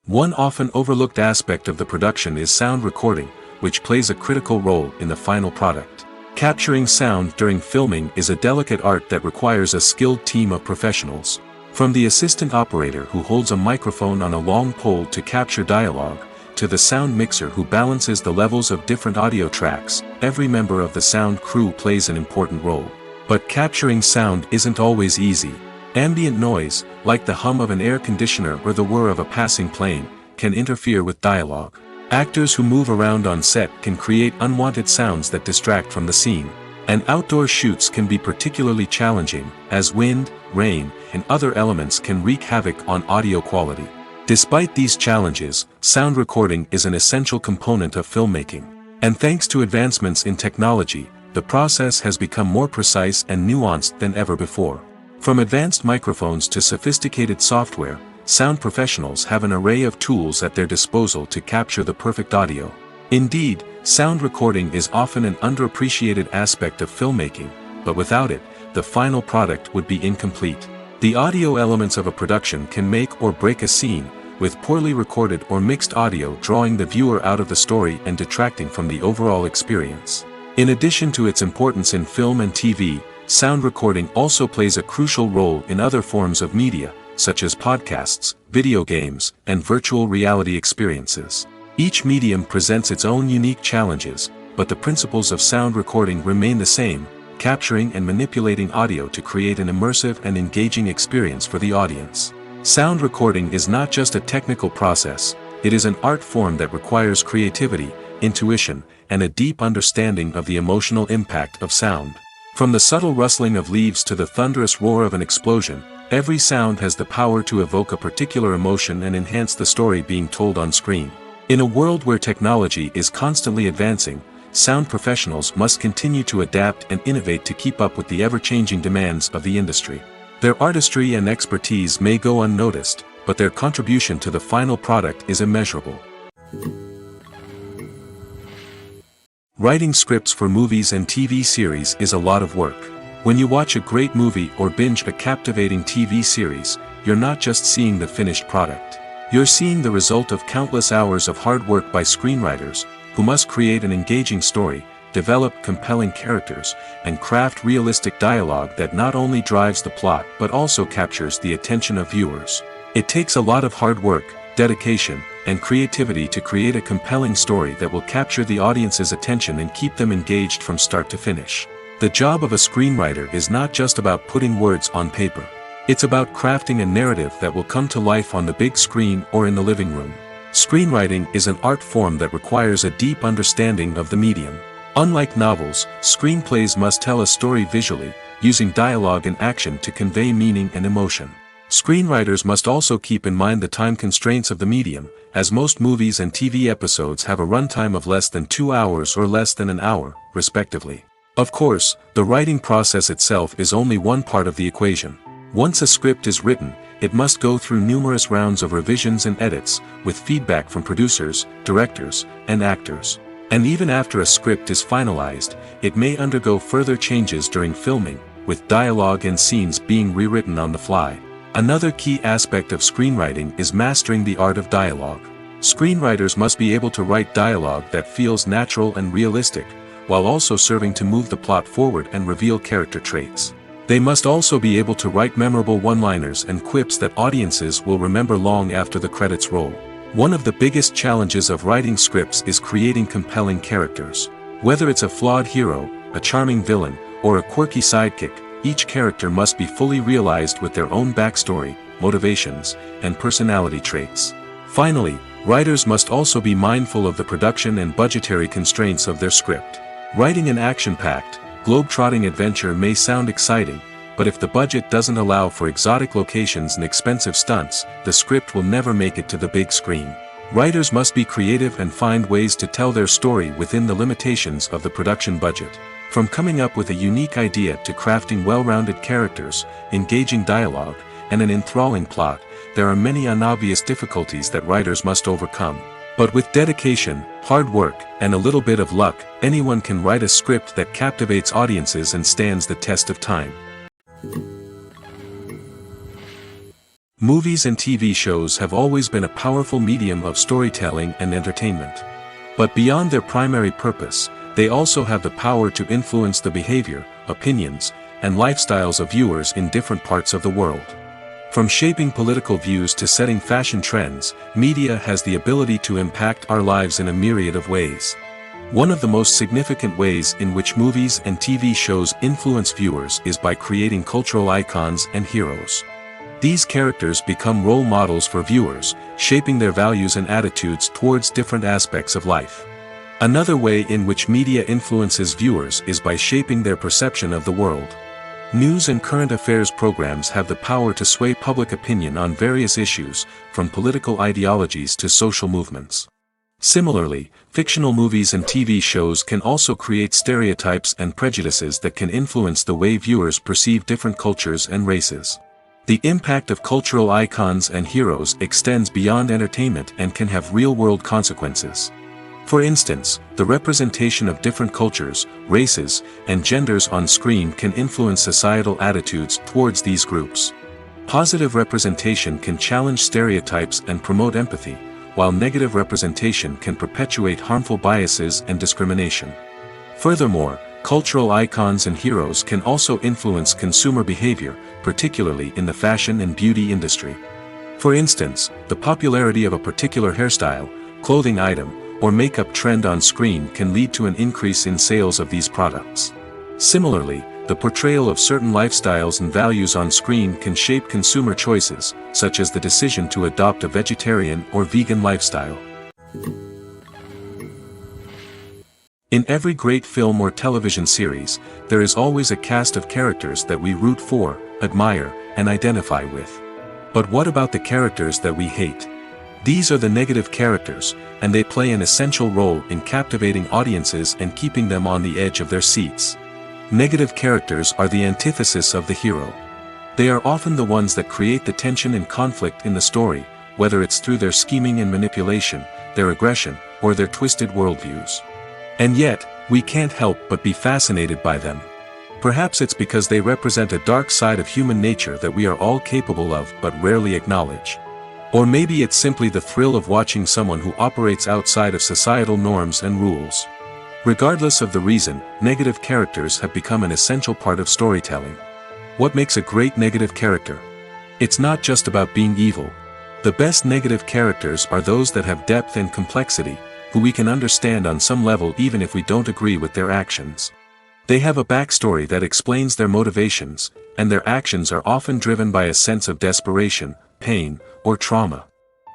One often overlooked aspect of the production is sound recording, which plays a critical role in the final product. Capturing sound during filming is a delicate art that requires a skilled team of professionals. From the assistant operator who holds a microphone on a long pole to capture dialogue, to the sound mixer who balances the levels of different audio tracks, every member of the sound crew plays an important role. But capturing sound isn't always easy. Ambient noise, like the hum of an air conditioner or the whir of a passing plane, can interfere with dialogue. Actors who move around on set can create unwanted sounds that distract from the scene. And outdoor shoots can be particularly challenging, as wind, rain, and other elements can wreak havoc on audio quality. Despite these challenges, sound recording is an essential component of filmmaking. And thanks to advancements in technology, the process has become more precise and nuanced than ever before. From advanced microphones to sophisticated software, sound professionals have an array of tools at their disposal to capture the perfect audio. Indeed, sound recording is often an underappreciated aspect of filmmaking, but without it, the final product would be incomplete. The audio elements of a production can make or break a scene, with poorly recorded or mixed audio drawing the viewer out of the story and detracting from the overall experience. In addition to its importance in film and TV, sound recording also plays a crucial role in other forms of media, such as podcasts, video games, and virtual reality experiences. Each medium presents its own unique challenges, but the principles of sound recording remain the same, capturing and manipulating audio to create an immersive and engaging experience for the audience. Sound recording is not just a technical process, it is an art form that requires creativity, intuition, and a deep understanding of the emotional impact of sound. From the subtle rustling of leaves to the thunderous roar of an explosion, every sound has the power to evoke a particular emotion and enhance the story being told on screen. In a world where technology is constantly advancing, sound professionals must continue to adapt and innovate to keep up with the ever-changing demands of the industry. Their artistry and expertise may go unnoticed, but their contribution to the final product is immeasurable. Writing scripts for movies and TV series is a lot of work. When you watch a great movie or binge a captivating TV series, you're not just seeing the finished product. You're seeing the result of countless hours of hard work by screenwriters, who must create an engaging story, develop compelling characters, and craft realistic dialogue that not only drives the plot but also captures the attention of viewers. It takes a lot of hard work, dedication, and creativity to create a compelling story that will capture the audience's attention and keep them engaged from start to finish. The job of a screenwriter is not just about putting words on paper. It's about crafting a narrative that will come to life on the big screen or in the living room. Screenwriting is an art form that requires a deep understanding of the medium. Unlike novels, screenplays must tell a story visually, using dialogue and action to convey meaning and emotion. Screenwriters must also keep in mind the time constraints of the medium, as most movies and TV episodes have a runtime of less than 2 hours or less than an hour, respectively. Of course, the writing process itself is only one part of the equation. Once a script is written, it must go through numerous rounds of revisions and edits, with feedback from producers, directors, and actors. And even after a script is finalized, it may undergo further changes during filming, with dialogue and scenes being rewritten on the fly. Another key aspect of screenwriting is mastering the art of dialogue. Screenwriters must be able to write dialogue that feels natural and realistic, while also serving to move the plot forward and reveal character traits. They must also be able to write memorable one-liners and quips that audiences will remember long after the credits roll. One of the biggest challenges of writing scripts is creating compelling characters. Whether it's a flawed hero, a charming villain, or a quirky sidekick, each character must be fully realized with their own backstory, motivations, and personality traits. Finally, writers must also be mindful of the production and budgetary constraints of their script. Writing an action-packed, globe-trotting adventure may sound exciting, but if the budget doesn't allow for exotic locations and expensive stunts, the script will never make it to the big screen. Writers must be creative and find ways to tell their story within the limitations of the production budget. From coming up with a unique idea to crafting well-rounded characters, engaging dialogue, and an enthralling plot, there are many unobvious difficulties that writers must overcome. But with dedication, hard work, and a little bit of luck, anyone can write a script that captivates audiences and stands the test of time. Movies and TV shows have always been a powerful medium of storytelling and entertainment. But beyond their primary purpose, they also have the power to influence the behavior, opinions, and lifestyles of viewers in different parts of the world. From shaping political views to setting fashion trends, media has the ability to impact our lives in a myriad of ways. One of the most significant ways in which movies and TV shows influence viewers is by creating cultural icons and heroes. These characters become role models for viewers, shaping their values and attitudes towards different aspects of life. Another way in which media influences viewers is by shaping their perception of the world. News and current affairs programs have the power to sway public opinion on various issues, from political ideologies to social movements. Similarly, fictional movies and TV shows can also create stereotypes and prejudices that can influence the way viewers perceive different cultures and races. The impact of cultural icons and heroes extends beyond entertainment and can have real-world consequences. For instance, the representation of different cultures, races, and genders on screen can influence societal attitudes towards these groups. Positive representation can challenge stereotypes and promote empathy, while negative representation can perpetuate harmful biases and discrimination. Furthermore, cultural icons and heroes can also influence consumer behavior, particularly in the fashion and beauty industry. For instance, the popularity of a particular hairstyle, clothing item, or makeup trend on screen can lead to an increase in sales of these products. Similarly, the portrayal of certain lifestyles and values on screen can shape consumer choices, such as the decision to adopt a vegetarian or vegan lifestyle. In every great film or television series, there is always a cast of characters that we root for, admire, and identify with. But what about the characters that we hate? These are the negative characters, and they play an essential role in captivating audiences and keeping them on the edge of their seats. Negative characters are the antithesis of the hero. They are often the ones that create the tension and conflict in the story, whether it's through their scheming and manipulation, their aggression, or their twisted worldviews. And yet, we can't help but be fascinated by them. Perhaps it's because they represent a dark side of human nature that we are all capable of but rarely acknowledge. Or maybe it's simply the thrill of watching someone who operates outside of societal norms and rules. Regardless of the reason, negative characters have become an essential part of storytelling. What makes a great negative character? It's not just about being evil. The best negative characters are those that have depth and complexity, who we can understand on some level even if we don't agree with their actions. They have a backstory that explains their motivations, and their actions are often driven by a sense of desperation, pain, or trauma.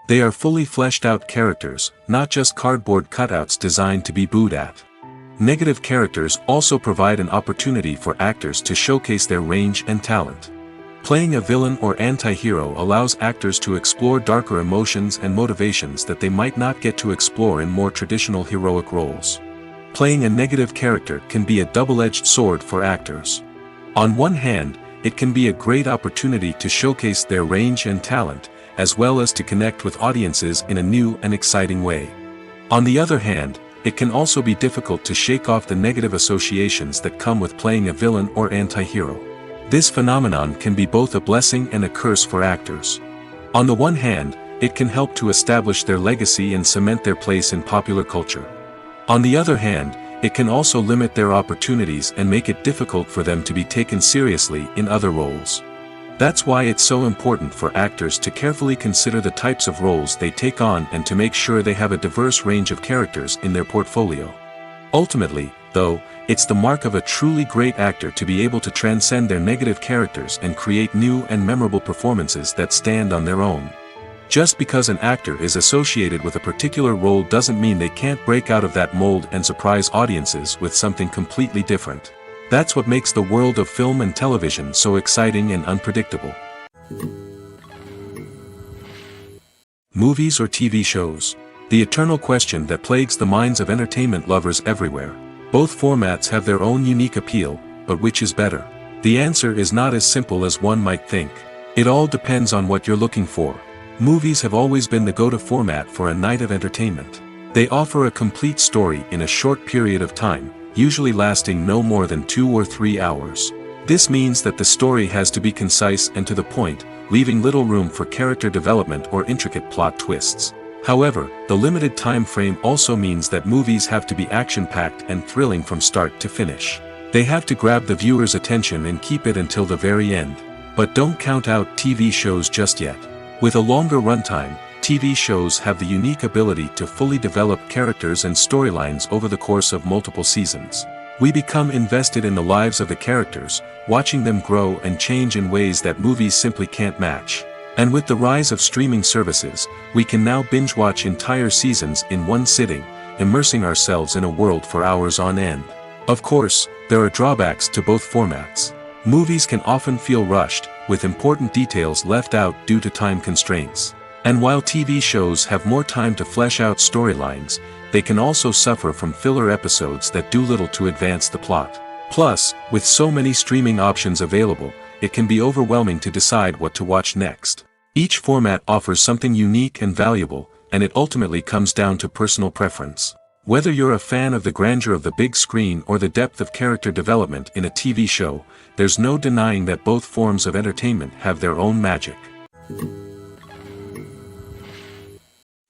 They are fully fleshed out characters, not just cardboard cutouts designed to be booed at. Negative characters also provide an opportunity for actors to showcase their range and talent. Playing a villain or anti-hero allows actors to explore darker emotions and motivations that they might not get to explore in more traditional heroic roles. Playing a negative character can be a double-edged sword for actors. On one hand, it can be a great opportunity to showcase their range and talent, as well as to connect with audiences in a new and exciting way. On the other hand, it can also be difficult to shake off the negative associations that come with playing a villain or anti-hero. This phenomenon can be both a blessing and a curse for actors. On the one hand, it can help to establish their legacy and cement their place in popular culture. On the other hand, it can also limit their opportunities and make it difficult for them to be taken seriously in other roles. That's why it's so important for actors to carefully consider the types of roles they take on and to make sure they have a diverse range of characters in their portfolio. Ultimately, though, it's the mark of a truly great actor to be able to transcend their negative characters and create new and memorable performances that stand on their own. Just because an actor is associated with a particular role doesn't mean they can't break out of that mold and surprise audiences with something completely different. That's what makes the world of film and television so exciting and unpredictable. Movies or TV shows? The eternal question that plagues the minds of entertainment lovers everywhere. Both formats have their own unique appeal, but which is better? The answer is not as simple as one might think. It all depends on what you're looking for. Movies have always been the go-to format for a night of entertainment. They offer a complete story in a short period of time, usually lasting no more than 2 or 3 hours. This means that the story has to be concise and to the point, leaving little room for character development or intricate plot twists. However, the limited time frame also means that movies have to be action-packed and thrilling from start to finish. They have to grab the viewer's attention and keep it until the very end. But don't count out TV shows just yet. With a longer runtime, TV shows have the unique ability to fully develop characters and storylines over the course of multiple seasons. We become invested in the lives of the characters, watching them grow and change in ways that movies simply can't match. And with the rise of streaming services, we can now binge-watch entire seasons in one sitting, immersing ourselves in a world for hours on end. Of course, there are drawbacks to both formats. Movies can often feel rushed, with important details left out due to time constraints. And while TV shows have more time to flesh out storylines, they can also suffer from filler episodes that do little to advance the plot. Plus, with so many streaming options available, it can be overwhelming to decide what to watch next. Each format offers something unique and valuable, and it ultimately comes down to personal preference. Whether you're a fan of the grandeur of the big screen or the depth of character development in a TV show, there's no denying that both forms of entertainment have their own magic.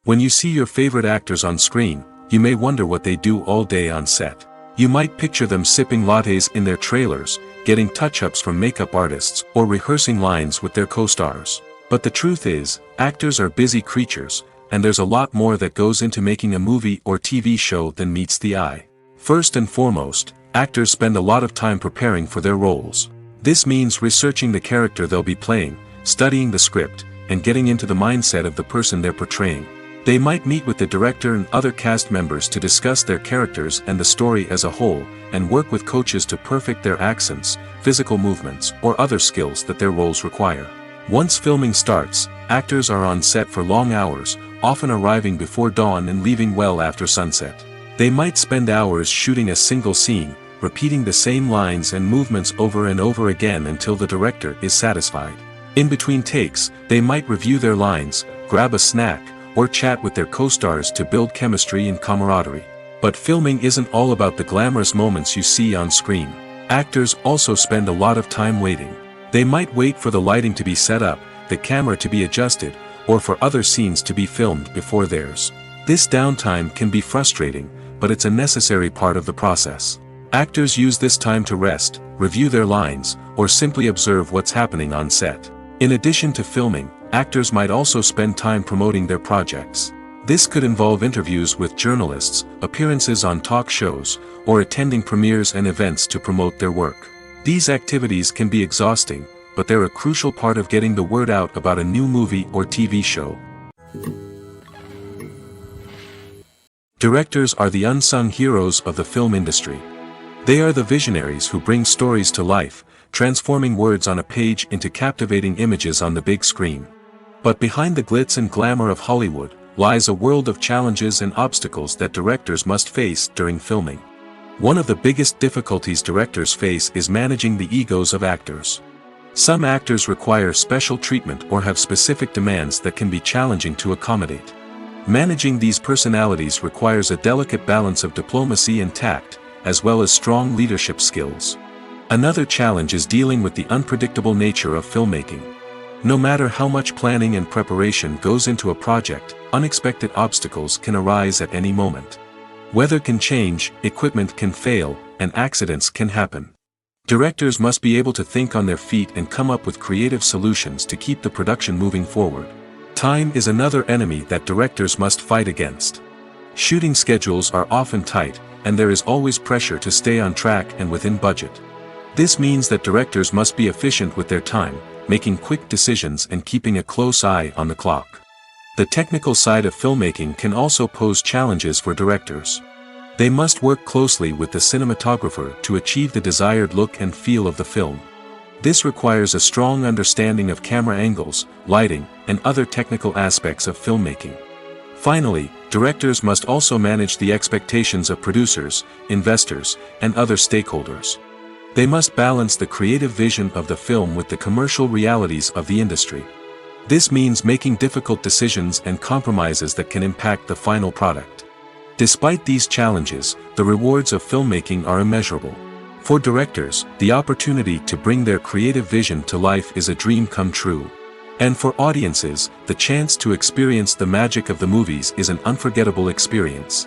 When you see your favorite actors on screen, you may wonder what they do all day on set. You might picture them sipping lattes in their trailers, getting touch-ups from makeup artists, or rehearsing lines with their co-stars. But the truth is, actors are busy creatures, and there's a lot more that goes into making a movie or TV show than meets the eye. First and foremost, actors spend a lot of time preparing for their roles. This means researching the character they'll be playing, studying the script, and getting into the mindset of the person they're portraying. They might meet with the director and other cast members to discuss their characters and the story as a whole, and work with coaches to perfect their accents, physical movements, or other skills that their roles require. Once filming starts, actors are on set for long hours, often arriving before dawn and leaving well after sunset. They might spend hours shooting a single scene, repeating the same lines and movements over and over again until the director is satisfied. In between takes, they might review their lines, grab a snack, or chat with their co-stars to build chemistry and camaraderie. But filming isn't all about the glamorous moments you see on screen. Actors also spend a lot of time waiting. They might wait for the lighting to be set up, the camera to be adjusted, or for other scenes to be filmed before theirs. This downtime can be frustrating, but it's a necessary part of the process. Actors use this time to rest, review their lines, or simply observe what's happening on set. In addition to filming, actors might also spend time promoting their projects. This could involve interviews with journalists, appearances on talk shows, or attending premieres and events to promote their work. These activities can be exhausting, but they're a crucial part of getting the word out about a new movie or TV show. Directors are the unsung heroes of the film industry. They are the visionaries who bring stories to life, transforming words on a page into captivating images on the big screen. But behind the glitz and glamour of Hollywood, lies a world of challenges and obstacles that directors must face during filming. One of the biggest difficulties directors face is managing the egos of actors. Some actors require special treatment or have specific demands that can be challenging to accommodate. Managing these personalities requires a delicate balance of diplomacy and tact, as well as strong leadership skills. Another challenge is dealing with the unpredictable nature of filmmaking. No matter how much planning and preparation goes into a project, unexpected obstacles can arise at any moment. Weather can change, equipment can fail, and accidents can happen. Directors must be able to think on their feet and come up with creative solutions to keep the production moving forward. Time is another enemy that directors must fight against. Shooting schedules are often tight, and there is always pressure to stay on track and within budget. This means that directors must be efficient with their time, making quick decisions and keeping a close eye on the clock. The technical side of filmmaking can also pose challenges for directors. They must work closely with the cinematographer to achieve the desired look and feel of the film. This requires a strong understanding of camera angles, lighting, and other technical aspects of filmmaking. Finally, directors must also manage the expectations of producers, investors, and other stakeholders. They must balance the creative vision of the film with the commercial realities of the industry. This means making difficult decisions and compromises that can impact the final product. Despite these challenges, the rewards of filmmaking are immeasurable. For directors, the opportunity to bring their creative vision to life is a dream come true. And for audiences, the chance to experience the magic of the movies is an unforgettable experience.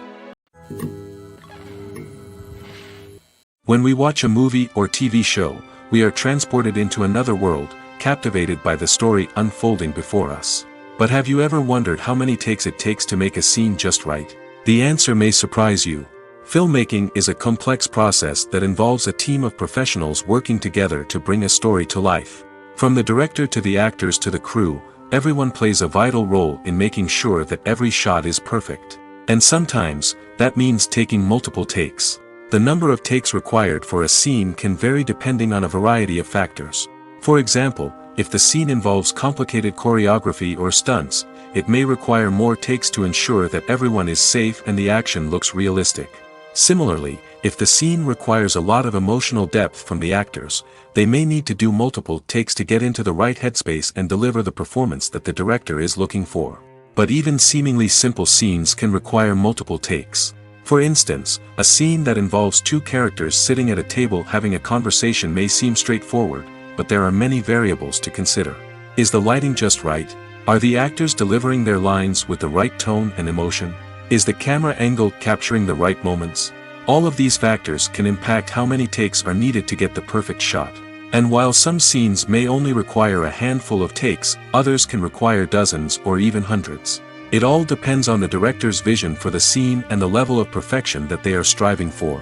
When we watch a movie or TV show, we are transported into another world, captivated by the story unfolding before us. But have you ever wondered how many takes it takes to make a scene just right? The answer may surprise you. Filmmaking is a complex process that involves a team of professionals working together to bring a story to life. From the director to the actors to the crew, everyone plays a vital role in making sure that every shot is perfect. And sometimes, that means taking multiple takes. The number of takes required for a scene can vary depending on a variety of factors. For example, if the scene involves complicated choreography or stunts, it may require more takes to ensure that everyone is safe and the action looks realistic. Similarly, if the scene requires a lot of emotional depth from the actors, they may need to do multiple takes to get into the right headspace and deliver the performance that the director is looking for. But even seemingly simple scenes can require multiple takes. For instance, a scene that involves two characters sitting at a table having a conversation may seem straightforward, but there are many variables to consider. Is the lighting just right? Are the actors delivering their lines with the right tone and emotion? Is the camera angle capturing the right moments? All of these factors can impact how many takes are needed to get the perfect shot. And while some scenes may only require a handful of takes, others can require dozens or even hundreds. It all depends on the director's vision for the scene and the level of perfection that they are striving for.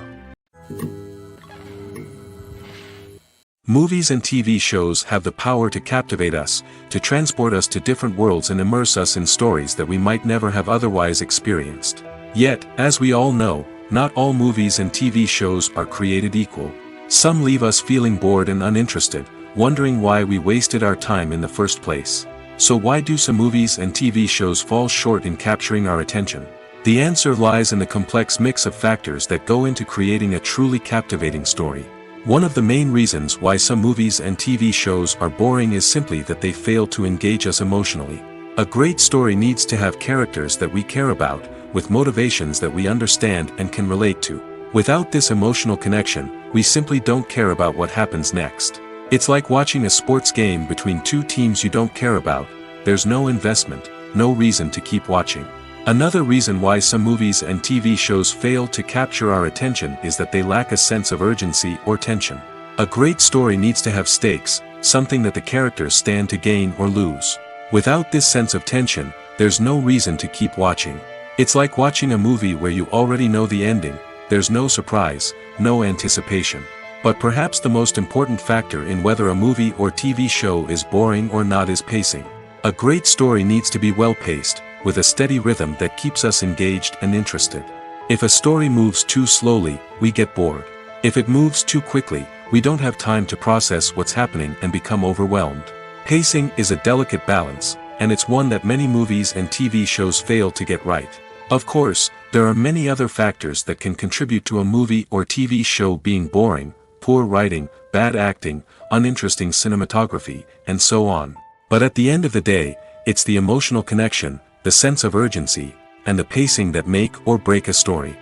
Movies and TV shows have the power to captivate us, to transport us to different worlds and immerse us in stories that we might never have otherwise experienced. Yet, as we all know, not all movies and TV shows are created equal. Some leave us feeling bored and uninterested, wondering why we wasted our time in the first place. So why do some movies and TV shows fall short in capturing our attention? The answer lies in the complex mix of factors that go into creating a truly captivating story. One of the main reasons why some movies and TV shows are boring is simply that they fail to engage us emotionally. A great story needs to have characters that we care about, with motivations that we understand and can relate to. Without this emotional connection, we simply don't care about what happens next. It's like watching a sports game between two teams you don't care about. There's no investment, no reason to keep watching. Another reason why some movies and TV shows fail to capture our attention is that they lack a sense of urgency or tension. A great story needs to have stakes, something that the characters stand to gain or lose. Without this sense of tension, there's no reason to keep watching. It's like watching a movie where you already know the ending. There's no surprise, no anticipation. But perhaps the most important factor in whether a movie or TV show is boring or not is pacing. A great story needs to be well-paced, with a steady rhythm that keeps us engaged and interested. If a story moves too slowly, we get bored. If it moves too quickly, we don't have time to process what's happening and become overwhelmed. Pacing is a delicate balance, and it's one that many movies and TV shows fail to get right. Of course, there are many other factors that can contribute to a movie or TV show being boring: poor writing, bad acting, uninteresting cinematography, and so on. But at the end of the day, it's the emotional connection, the sense of urgency, and the pacing that make or break a story.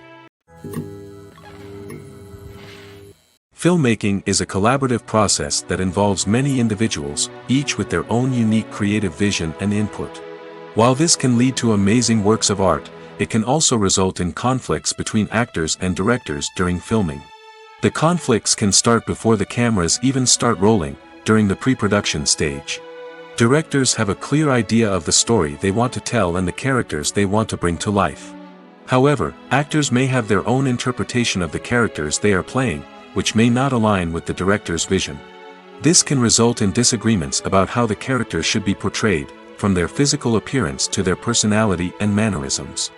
Filmmaking is a collaborative process that involves many individuals, each with their own unique creative vision and input. While this can lead to amazing works of art, it can also result in conflicts between actors and directors during filming. The conflicts can start before the cameras even start rolling, during the pre-production stage. Directors have a clear idea of the story they want to tell and the characters they want to bring to life. However, actors may have their own interpretation of the characters they are playing, which may not align with the director's vision. This can result in disagreements about how the characters should be portrayed, from their physical appearance to their personality and mannerisms.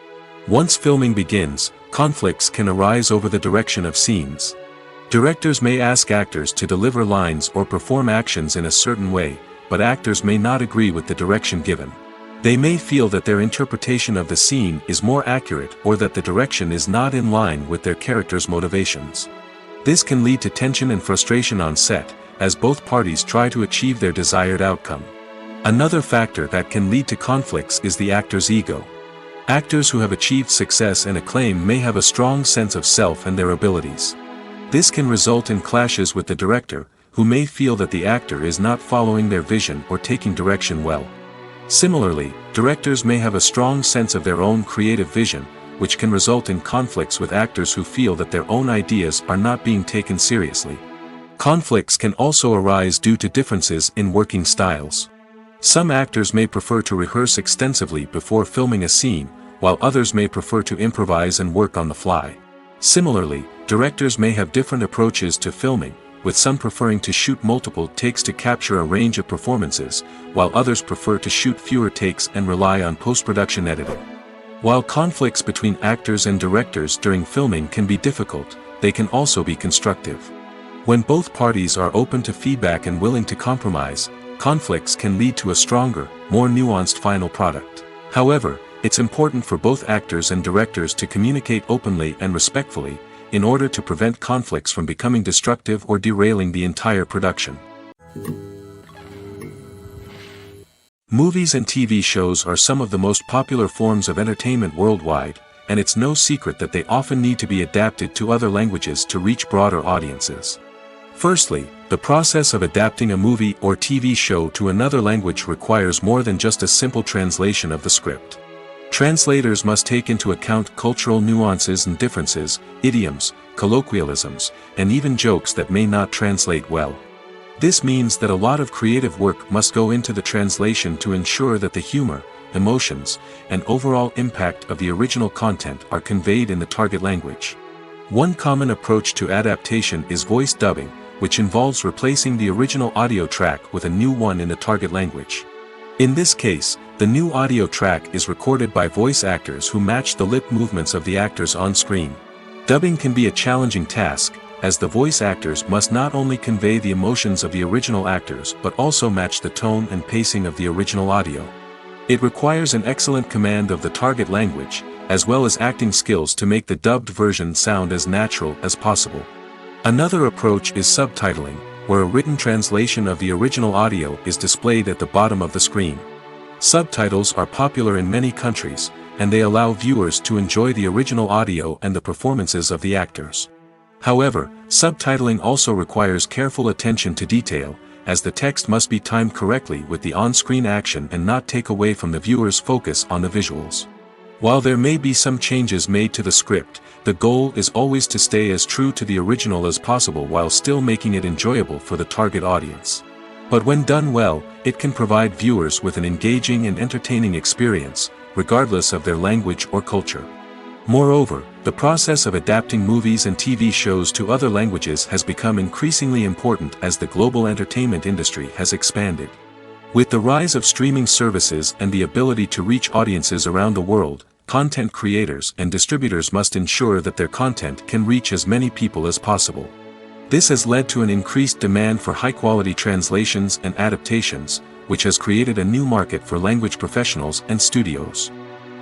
Once filming begins, conflicts can arise over the direction of scenes. Directors may ask actors to deliver lines or perform actions in a certain way, but actors may not agree with the direction given. They may feel that their interpretation of the scene is more accurate or that the direction is not in line with their character's motivations. This can lead to tension and frustration on set, as both parties try to achieve their desired outcome. Another factor that can lead to conflicts is the actor's ego. Actors who have achieved success and acclaim may have a strong sense of self and their abilities. This can result in clashes with the director, who may feel that the actor is not following their vision or taking direction well. Similarly, directors may have a strong sense of their own creative vision, which can result in conflicts with actors who feel that their own ideas are not being taken seriously. Conflicts can also arise due to differences in working styles. Some actors may prefer to rehearse extensively before filming a scene, while others may prefer to improvise and work on the fly. Similarly, directors may have different approaches to filming, with some preferring to shoot multiple takes to capture a range of performances, while others prefer to shoot fewer takes and rely on post-production editing. While conflicts between actors and directors during filming can be difficult, they can also be constructive. When both parties are open to feedback and willing to compromise, conflicts can lead to a stronger, more nuanced final product. However, it's important for both actors and directors to communicate openly and respectfully, in order to prevent conflicts from becoming destructive or derailing the entire production. Movies and TV shows are some of the most popular forms of entertainment worldwide, and it's no secret that they often need to be adapted to other languages to reach broader audiences. Firstly, the process of adapting a movie or TV show to another language requires more than just a simple translation of the script. Translators must take into account cultural nuances and differences, idioms, colloquialisms, and even jokes that may not translate well. This means that a lot of creative work must go into the translation to ensure that the humor, emotions, and overall impact of the original content are conveyed in the target language. One common approach to adaptation is voice dubbing, which involves replacing the original audio track with a new one in the target language. In this case, the new audio track is recorded by voice actors who match the lip movements of the actors on screen. Dubbing can be a challenging task, as the voice actors must not only convey the emotions of the original actors but also match the tone and pacing of the original audio. It requires an excellent command of the target language, as well as acting skills to make the dubbed version sound as natural as possible. Another approach is subtitling, where a written translation of the original audio is displayed at the bottom of the screen. Subtitles are popular in many countries, and they allow viewers to enjoy the original audio and the performances of the actors. However, subtitling also requires careful attention to detail, as the text must be timed correctly with the on-screen action and not take away from the viewer's focus on the visuals. While there may be some changes made to the script, the goal is always to stay as true to the original as possible while still making it enjoyable for the target audience. But when done well, it can provide viewers with an engaging and entertaining experience, regardless of their language or culture. Moreover, the process of adapting movies and TV shows to other languages has become increasingly important as the global entertainment industry has expanded. With the rise of streaming services and the ability to reach audiences around the world, content creators and distributors must ensure that their content can reach as many people as possible. This has led to an increased demand for high-quality translations and adaptations, which has created a new market for language professionals and studios.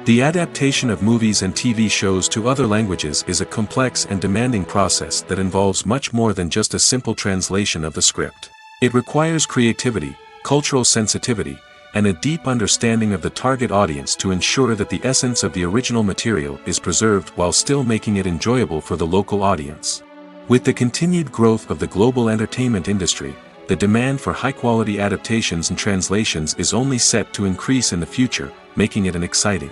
The adaptation of movies and TV shows to other languages is a complex and demanding process that involves much more than just a simple translation of the script. It requires creativity, cultural sensitivity, and a deep understanding of the target audience to ensure that the essence of the original material is preserved while still making it enjoyable for the local audience. With the continued growth of the global entertainment industry, the demand for high-quality adaptations and translations is only set to increase in the future, making it an exciting.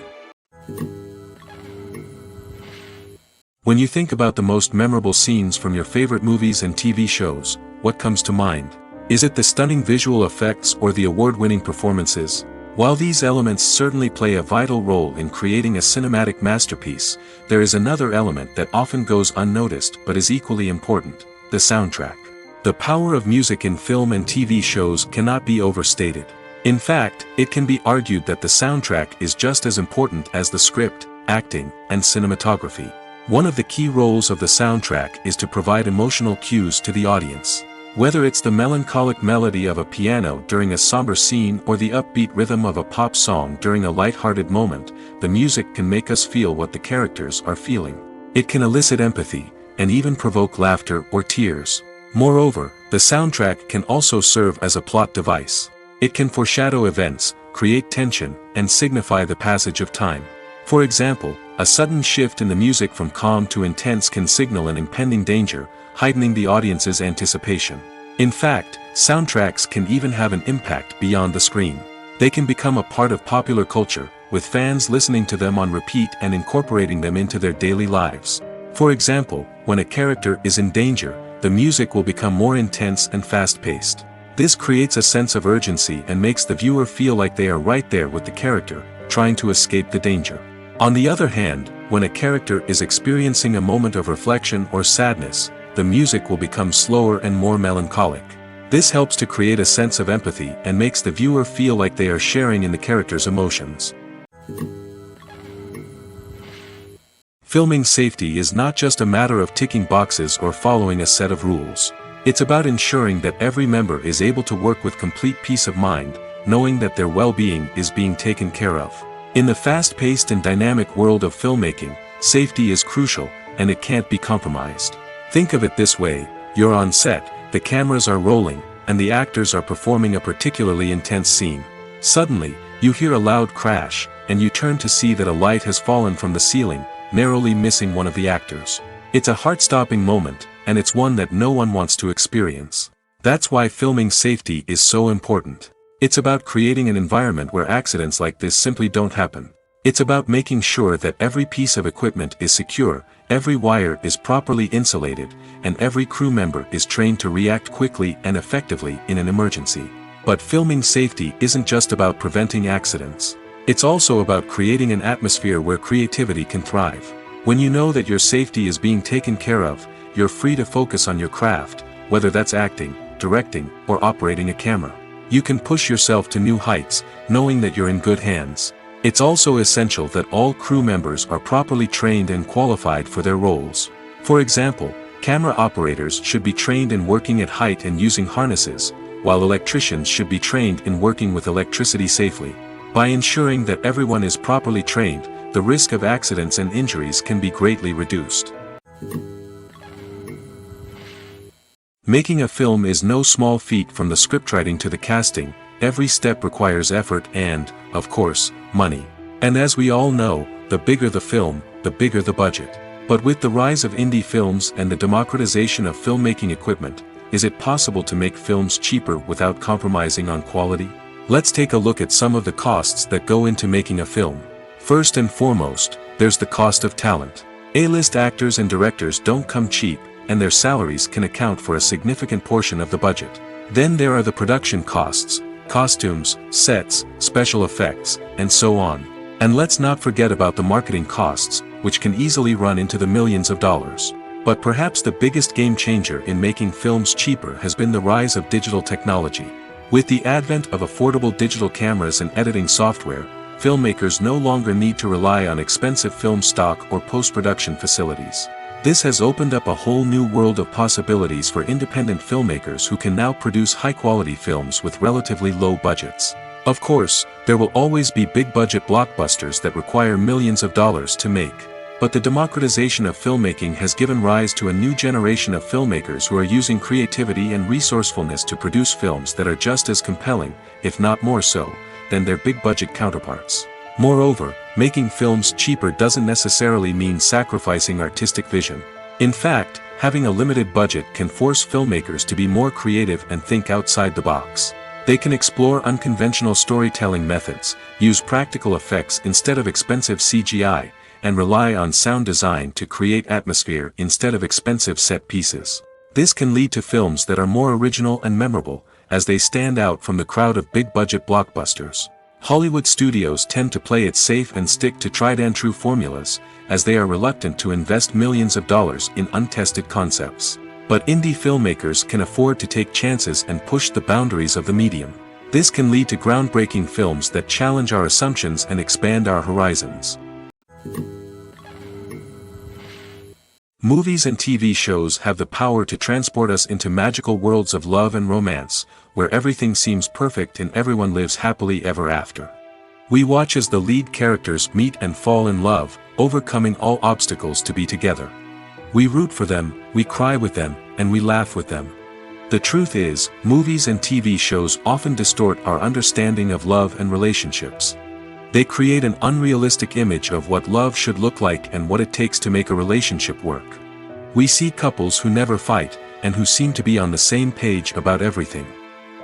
When you think about the most memorable scenes from your favorite movies and TV shows, what comes to mind? Is it the stunning visual effects or the award-winning performances? While these elements certainly play a vital role in creating a cinematic masterpiece, there is another element that often goes unnoticed but is equally important: the soundtrack. The power of music in film and TV shows cannot be overstated. In fact, it can be argued that the soundtrack is just as important as the script, acting, and cinematography. One of the key roles of the soundtrack is to provide emotional cues to the audience. Whether it's the melancholic melody of a piano during a somber scene or the upbeat rhythm of a pop song during a light-hearted moment, the music can make us feel what the characters are feeling. It can elicit empathy, and even provoke laughter or tears. Moreover, the soundtrack can also serve as a plot device. It can foreshadow events, create tension, and signify the passage of time. For example, a sudden shift in the music from calm to intense can signal an impending danger, heightening the audience's anticipation. In fact, soundtracks can even have an impact beyond the screen. They can become a part of popular culture, with fans listening to them on repeat and incorporating them into their daily lives. For example, when a character is in danger, the music will become more intense and fast-paced. This creates a sense of urgency and makes the viewer feel like they are right there with the character, trying to escape the danger. On the other hand, when a character is experiencing a moment of reflection or sadness, the music will become slower and more melancholic. This helps to create a sense of empathy and makes the viewer feel like they are sharing in the character's emotions. Filming safety is not just a matter of ticking boxes or following a set of rules. It's about ensuring that every member is able to work with complete peace of mind, knowing that their well-being is being taken care of. In the fast-paced and dynamic world of filmmaking, safety is crucial, and it can't be compromised. Think of it this way: you're on set, the cameras are rolling, and the actors are performing a particularly intense scene. Suddenly, you hear a loud crash, and you turn to see that a light has fallen from the ceiling, narrowly missing one of the actors. It's a heart-stopping moment, and it's one that no one wants to experience. That's why filming safety is so important. It's about creating an environment where accidents like this simply don't happen. It's about making sure that every piece of equipment is secure, every wire is properly insulated, and every crew member is trained to react quickly and effectively in an emergency. But filming safety isn't just about preventing accidents. It's also about creating an atmosphere where creativity can thrive. When you know that your safety is being taken care of, you're free to focus on your craft, whether that's acting, directing, or operating a camera. You can push yourself to new heights, knowing that you're in good hands. It's also essential that all crew members are properly trained and qualified for their roles. For example, camera operators should be trained in working at height and using harnesses, while electricians should be trained in working with electricity safely. By ensuring that everyone is properly trained, the risk of accidents and injuries can be greatly reduced. Making a film is no small feat. From the scriptwriting to the casting, every step requires effort and, of course, money. And as we all know, the bigger the film, the bigger the budget. But with the rise of indie films and the democratization of filmmaking equipment, is it possible to make films cheaper without compromising on quality? Let's take a look at some of the costs that go into making a film. First and foremost, there's the cost of talent. A-list actors and directors don't come cheap, and their salaries can account for a significant portion of the budget. Then there are the production costs, costumes, sets, special effects, and so on. And let's not forget about the marketing costs, which can easily run into the millions of dollars. But perhaps the biggest game changer in making films cheaper has been the rise of digital technology. With the advent of affordable digital cameras and editing software, filmmakers no longer need to rely on expensive film stock or post-production facilities. This has opened up a whole new world of possibilities for independent filmmakers who can now produce high-quality films with relatively low budgets. Of course, there will always be big-budget blockbusters that require millions of dollars to make. But the democratization of filmmaking has given rise to a new generation of filmmakers who are using creativity and resourcefulness to produce films that are just as compelling, if not more so, than their big-budget counterparts. Moreover, making films cheaper doesn't necessarily mean sacrificing artistic vision. In fact, having a limited budget can force filmmakers to be more creative and think outside the box. They can explore unconventional storytelling methods, use practical effects instead of expensive CGI, and rely on sound design to create atmosphere instead of expensive set pieces. This can lead to films that are more original and memorable, as they stand out from the crowd of big-budget blockbusters. Hollywood studios tend to play it safe and stick to tried-and-true formulas, as they are reluctant to invest millions of dollars in untested concepts. But indie filmmakers can afford to take chances and push the boundaries of the medium. This can lead to groundbreaking films that challenge our assumptions and expand our horizons. Movies and TV shows have the power to transport us into magical worlds of love and romance, where everything seems perfect and everyone lives happily ever after. We watch as the lead characters meet and fall in love, overcoming all obstacles to be together. We root for them, we cry with them, and we laugh with them. The truth is, movies and TV shows often distort our understanding of love and relationships. They create an unrealistic image of what love should look like and what it takes to make a relationship work. We see couples who never fight, and who seem to be on the same page about everything.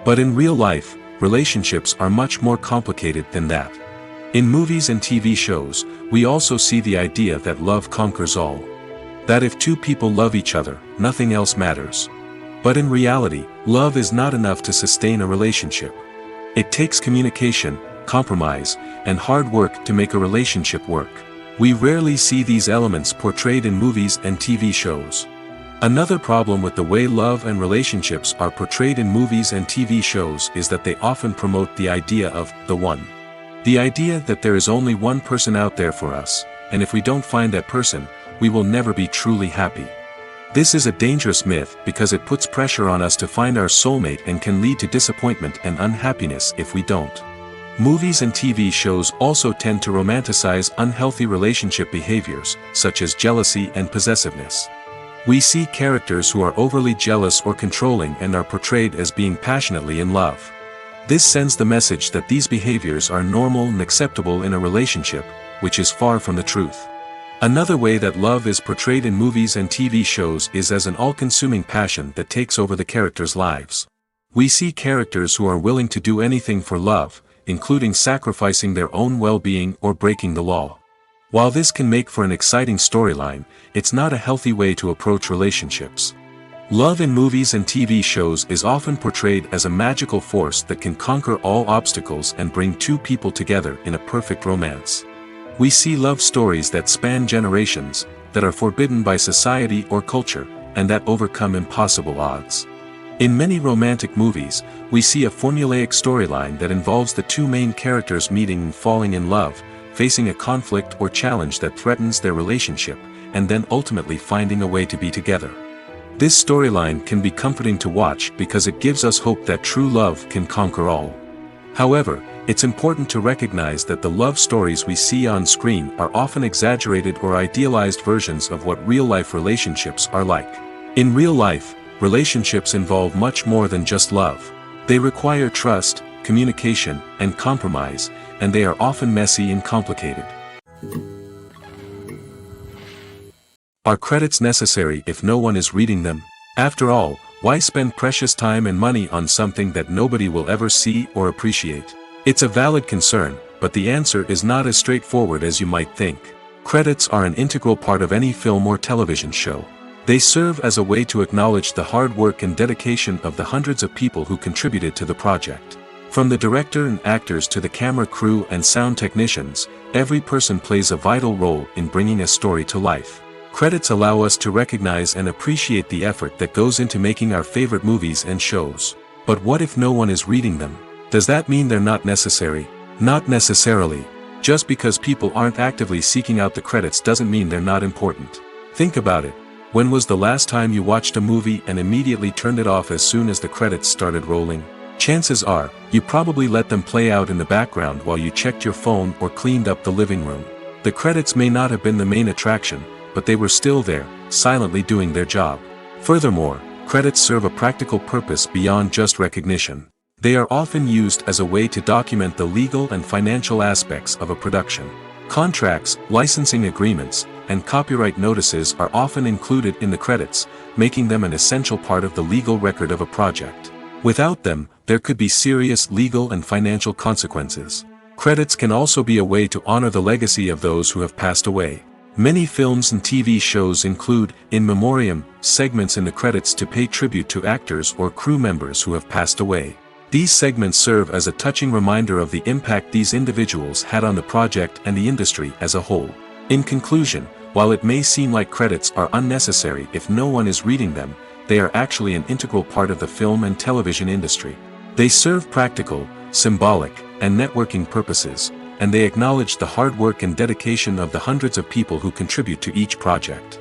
But in real life, relationships are much more complicated than that. In movies and TV shows, we also see the idea that love conquers all. That if two people love each other, nothing else matters. But in reality, love is not enough to sustain a relationship. It takes communication, compromise, and hard work to make a relationship work. We rarely see these elements portrayed in movies and TV shows. Another problem with the way love and relationships are portrayed in movies and TV shows is that they often promote the idea of the one. The idea that there is only one person out there for us, and if we don't find that person, we will never be truly happy. This is a dangerous myth because it puts pressure on us to find our soulmate and can lead to disappointment and unhappiness if we don't. Movies and TV shows also tend to romanticize unhealthy relationship behaviors, such as jealousy and possessiveness. We see characters who are overly jealous or controlling and are portrayed as being passionately in love. This sends the message that these behaviors are normal and acceptable in a relationship, which is far from the truth. Another way that love is portrayed in movies and TV shows is as an all-consuming passion that takes over the characters' lives. We see characters who are willing to do anything for love, including sacrificing their own well-being or breaking the law. While this can make for an exciting storyline, it's not a healthy way to approach relationships. Love in movies and TV shows is often portrayed as a magical force that can conquer all obstacles and bring two people together in a perfect romance. We see love stories that span generations, that are forbidden by society or culture, and that overcome impossible odds. In many romantic movies, we see a formulaic storyline that involves the two main characters meeting and falling in love, facing a conflict or challenge that threatens their relationship, and then ultimately finding a way to be together. This storyline can be comforting to watch because it gives us hope that true love can conquer all. However, it's important to recognize that the love stories we see on screen are often exaggerated or idealized versions of what real-life relationships are like. In real life, relationships involve much more than just love. They require trust, communication, and compromise, and they are often messy and complicated. Are credits necessary if no one is reading them? After all, why spend precious time and money on something that nobody will ever see or appreciate? It's a valid concern, but the answer is not as straightforward as you might think. Credits are an integral part of any film or television show. They serve as a way to acknowledge the hard work and dedication of the hundreds of people who contributed to the project. From the director and actors to the camera crew and sound technicians, every person plays a vital role in bringing a story to life. Credits allow us to recognize and appreciate the effort that goes into making our favorite movies and shows. But what if no one is reading them? Does that mean they're not necessary? Not necessarily. Just because people aren't actively seeking out the credits doesn't mean they're not important. Think about it. When was the last time you watched a movie and immediately turned it off as soon as the credits started rolling? Chances are, you probably let them play out in the background while you checked your phone or cleaned up the living room. The credits may not have been the main attraction, but they were still there, silently doing their job. Furthermore, credits serve a practical purpose beyond just recognition. They are often used as a way to document the legal and financial aspects of a production. Contracts, licensing agreements, and copyright notices are often included in the credits, making them an essential part of the legal record of a project. Without them, there could be serious legal and financial consequences. Credits can also be a way to honor the legacy of those who have passed away. Many films and TV shows include, in memoriam, segments in the credits to pay tribute to actors or crew members who have passed away. These segments serve as a touching reminder of the impact these individuals had on the project and the industry as a whole. In conclusion, while it may seem like credits are unnecessary if no one is reading them, they are actually an integral part of the film and television industry. They serve practical, symbolic, and networking purposes, and they acknowledge the hard work and dedication of the hundreds of people who contribute to each project.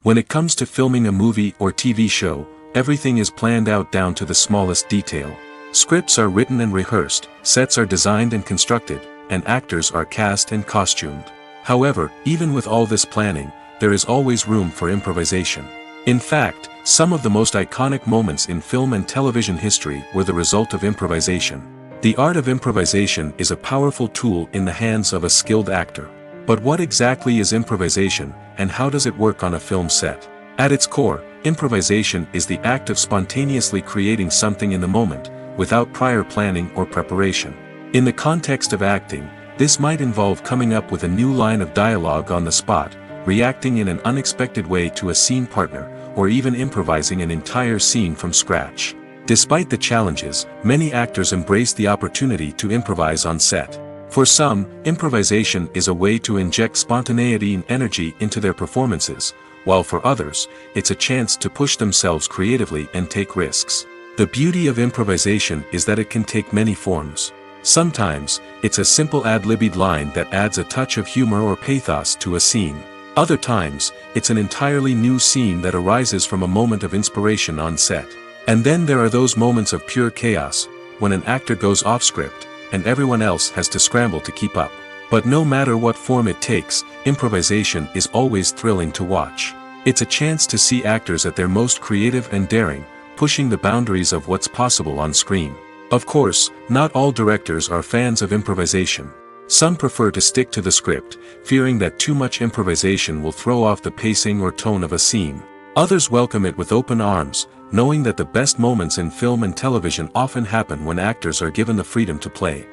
When it comes to filming a movie or TV show, everything is planned out down to the smallest detail. Scripts are written and rehearsed, sets are designed and constructed, and actors are cast and costumed. However, even with all this planning, there is always room for improvisation. In fact, some of the most iconic moments in film and television history were the result of improvisation. The art of improvisation is a powerful tool in the hands of a skilled actor. But what exactly is improvisation, and how does it work on a film set? At its core, improvisation is the act of spontaneously creating something in the moment, without prior planning or preparation. In the context of acting, this might involve coming up with a new line of dialogue on the spot, reacting in an unexpected way to a scene partner, or even improvising an entire scene from scratch. Despite the challenges, many actors embrace the opportunity to improvise on set. For some, improvisation is a way to inject spontaneity and energy into their performances, while for others, it's a chance to push themselves creatively and take risks. The beauty of improvisation is that it can take many forms. Sometimes, it's a simple ad-libbed line that adds a touch of humor or pathos to a scene. Other times, it's an entirely new scene that arises from a moment of inspiration on set. And then there are those moments of pure chaos, when an actor goes off script, and everyone else has to scramble to keep up. But no matter what form it takes, improvisation is always thrilling to watch. It's a chance to see actors at their most creative and daring, pushing the boundaries of what's possible on screen. Of course, not all directors are fans of improvisation. Some prefer to stick to the script, fearing that too much improvisation will throw off the pacing or tone of a scene. Others welcome it with open arms, knowing that the best moments in film and television often happen when actors are given the freedom to play.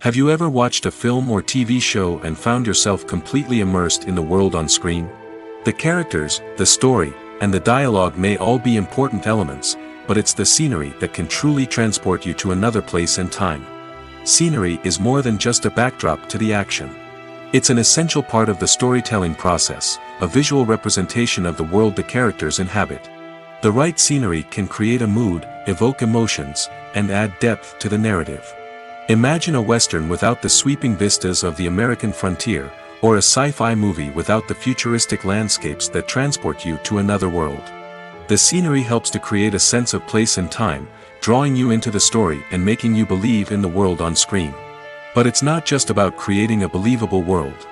Have you ever watched a film or TV show and found yourself completely immersed in the world on screen? The characters, the story, and the dialogue may all be important elements, but it's the scenery that can truly transport you to another place and time. Scenery is more than just a backdrop to the action. It's an essential part of the storytelling process, a visual representation of the world the characters inhabit. The right scenery can create a mood, evoke emotions, and add depth to the narrative. Imagine a Western without the sweeping vistas of the American frontier, or a sci-fi movie without the futuristic landscapes that transport you to another world. The scenery helps to create a sense of place and time, drawing you into the story and making you believe in the world on screen. But it's not just about creating a believable world.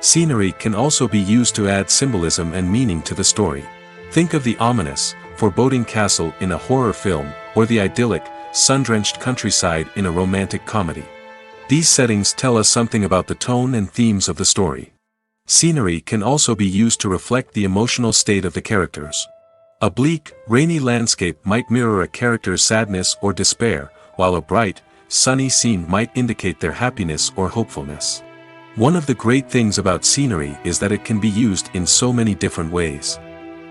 Scenery can also be used to add symbolism and meaning to the story. Think of the ominous, foreboding castle in a horror film, or the idyllic, sun-drenched countryside in a romantic comedy. These settings tell us something about the tone and themes of the story. Scenery can also be used to reflect the emotional state of the characters. A bleak, rainy landscape might mirror a character's sadness or despair, while a bright, sunny scene might indicate their happiness or hopefulness. One of the great things about scenery is that it can be used in so many different ways.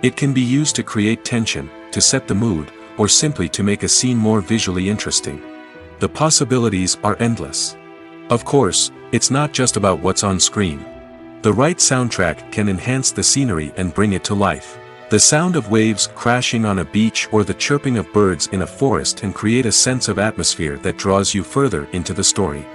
It can be used to create tension, to set the mood, or simply to make a scene more visually interesting. The possibilities are endless. Of course, it's not just about what's on screen. The right soundtrack can enhance the scenery and bring it to life. The sound of waves crashing on a beach or the chirping of birds in a forest can create a sense of atmosphere that draws you further into the story.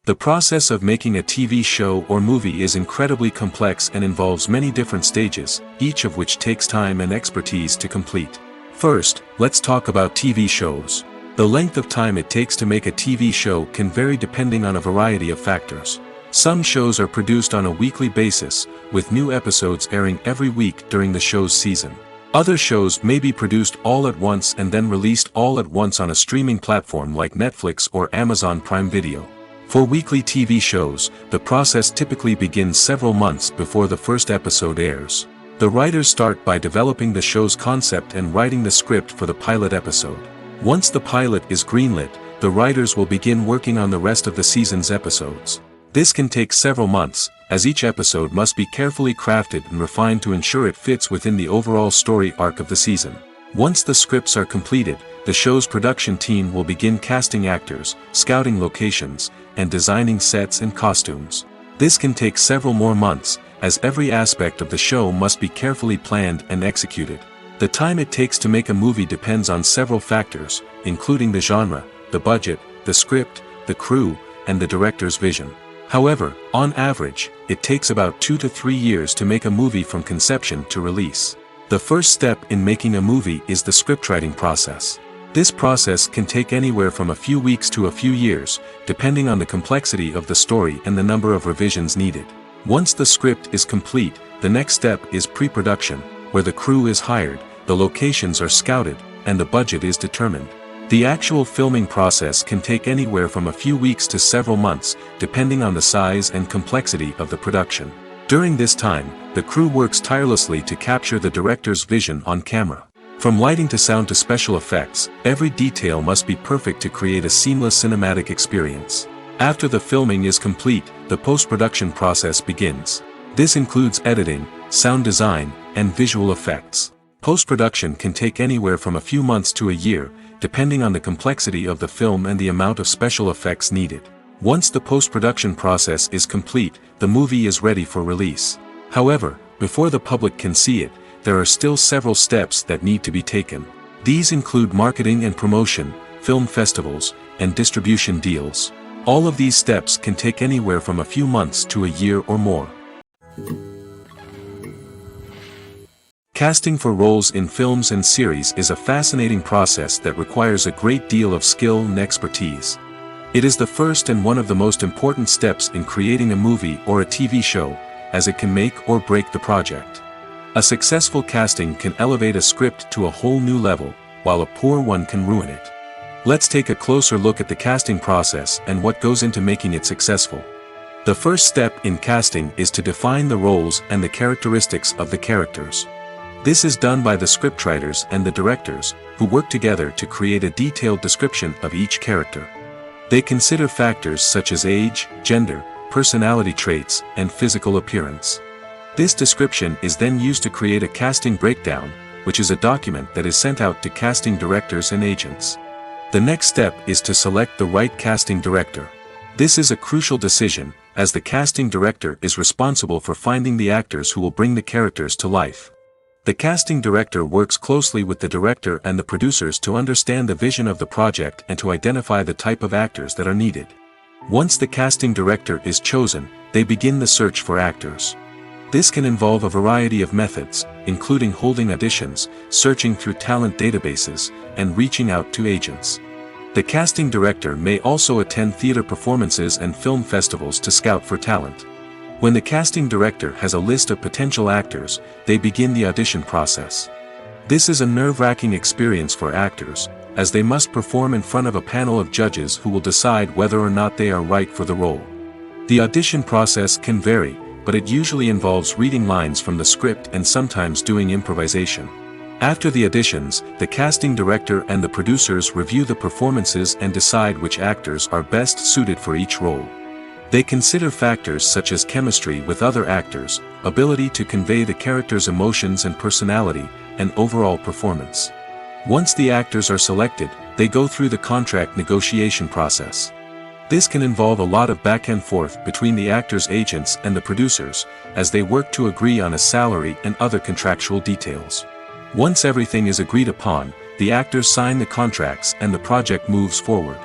The process of making a TV show or movie is incredibly complex and involves many different stages, each of which takes time and expertise to complete. First, let's talk about TV shows. The length of time it takes to make a TV show can vary depending on a variety of factors. Some shows are produced on a weekly basis, with new episodes airing every week during the show's season. Other shows may be produced all at once and then released all at once on a streaming platform like Netflix or Amazon Prime Video. For weekly TV shows, the process typically begins several months before the first episode airs. The writers start by developing the show's concept and writing the script for the pilot episode. Once the pilot is greenlit, the writers will begin working on the rest of the season's episodes. This can take several months, as each episode must be carefully crafted and refined to ensure it fits within the overall story arc of the season. Once the scripts are completed, the show's production team will begin casting actors, scouting locations, and designing sets and costumes. This can take several more months, as every aspect of the show must be carefully planned and executed. The time it takes to make a movie depends on several factors, including the genre, the budget, the script, the crew, and the director's vision. However, on average, it takes about 2 to 3 years to make a movie from conception to release. The first step in making a movie is the scriptwriting process. This process can take anywhere from a few weeks to a few years, depending on the complexity of the story and the number of revisions needed. Once the script is complete, the next step is pre-production, where the crew is hired, the locations are scouted, and the budget is determined. The actual filming process can take anywhere from a few weeks to several months, depending on the size and complexity of the production. During this time, the crew works tirelessly to capture the director's vision on camera. From lighting to sound to special effects, every detail must be perfect to create a seamless cinematic experience. After the filming is complete, the post-production process begins. This includes editing, sound design, and visual effects. Post-production can take anywhere from a few months to a year, depending on the complexity of the film and the amount of special effects needed. Once the post-production process is complete, the movie is ready for release. However, before the public can see it, there are still several steps that need to be taken. These include marketing and promotion, film festivals, and distribution deals. All of these steps can take anywhere from a few months to a year or more. Casting for roles in films and series is a fascinating process that requires a great deal of skill and expertise. It is the first and one of the most important steps in creating a movie or a TV show, as it can make or break the project. A successful casting can elevate a script to a whole new level, while a poor one can ruin it. Let's take a closer look at the casting process and what goes into making it successful. The first step in casting is to define the roles and the characteristics of the characters. This is done by the scriptwriters and the directors, who work together to create a detailed description of each character. They consider factors such as age, gender, personality traits, and physical appearance. This description is then used to create a casting breakdown, which is a document that is sent out to casting directors and agents. The next step is to select the right casting director. This is a crucial decision, as the casting director is responsible for finding the actors who will bring the characters to life. The casting director works closely with the director and the producers to understand the vision of the project and to identify the type of actors that are needed. Once the casting director is chosen, they begin the search for actors. This can involve a variety of methods, including holding auditions, searching through talent databases, and reaching out to agents. The casting director may also attend theater performances and film festivals to scout for talent. When the casting director has a list of potential actors, they begin the audition process. This is a nerve-wracking experience for actors, as they must perform in front of a panel of judges who will decide whether or not they are right for the role. The audition process can vary, but it usually involves reading lines from the script and sometimes doing improvisation. After the auditions, the casting director and the producers review the performances and decide which actors are best suited for each role. They consider factors such as chemistry with other actors, ability to convey the character's emotions and personality, and overall performance. Once the actors are selected, they go through the contract negotiation process. This can involve a lot of back and forth between the actors' agents and the producers, as they work to agree on a salary and other contractual details. Once everything is agreed upon, the actors sign the contracts and the project moves forward.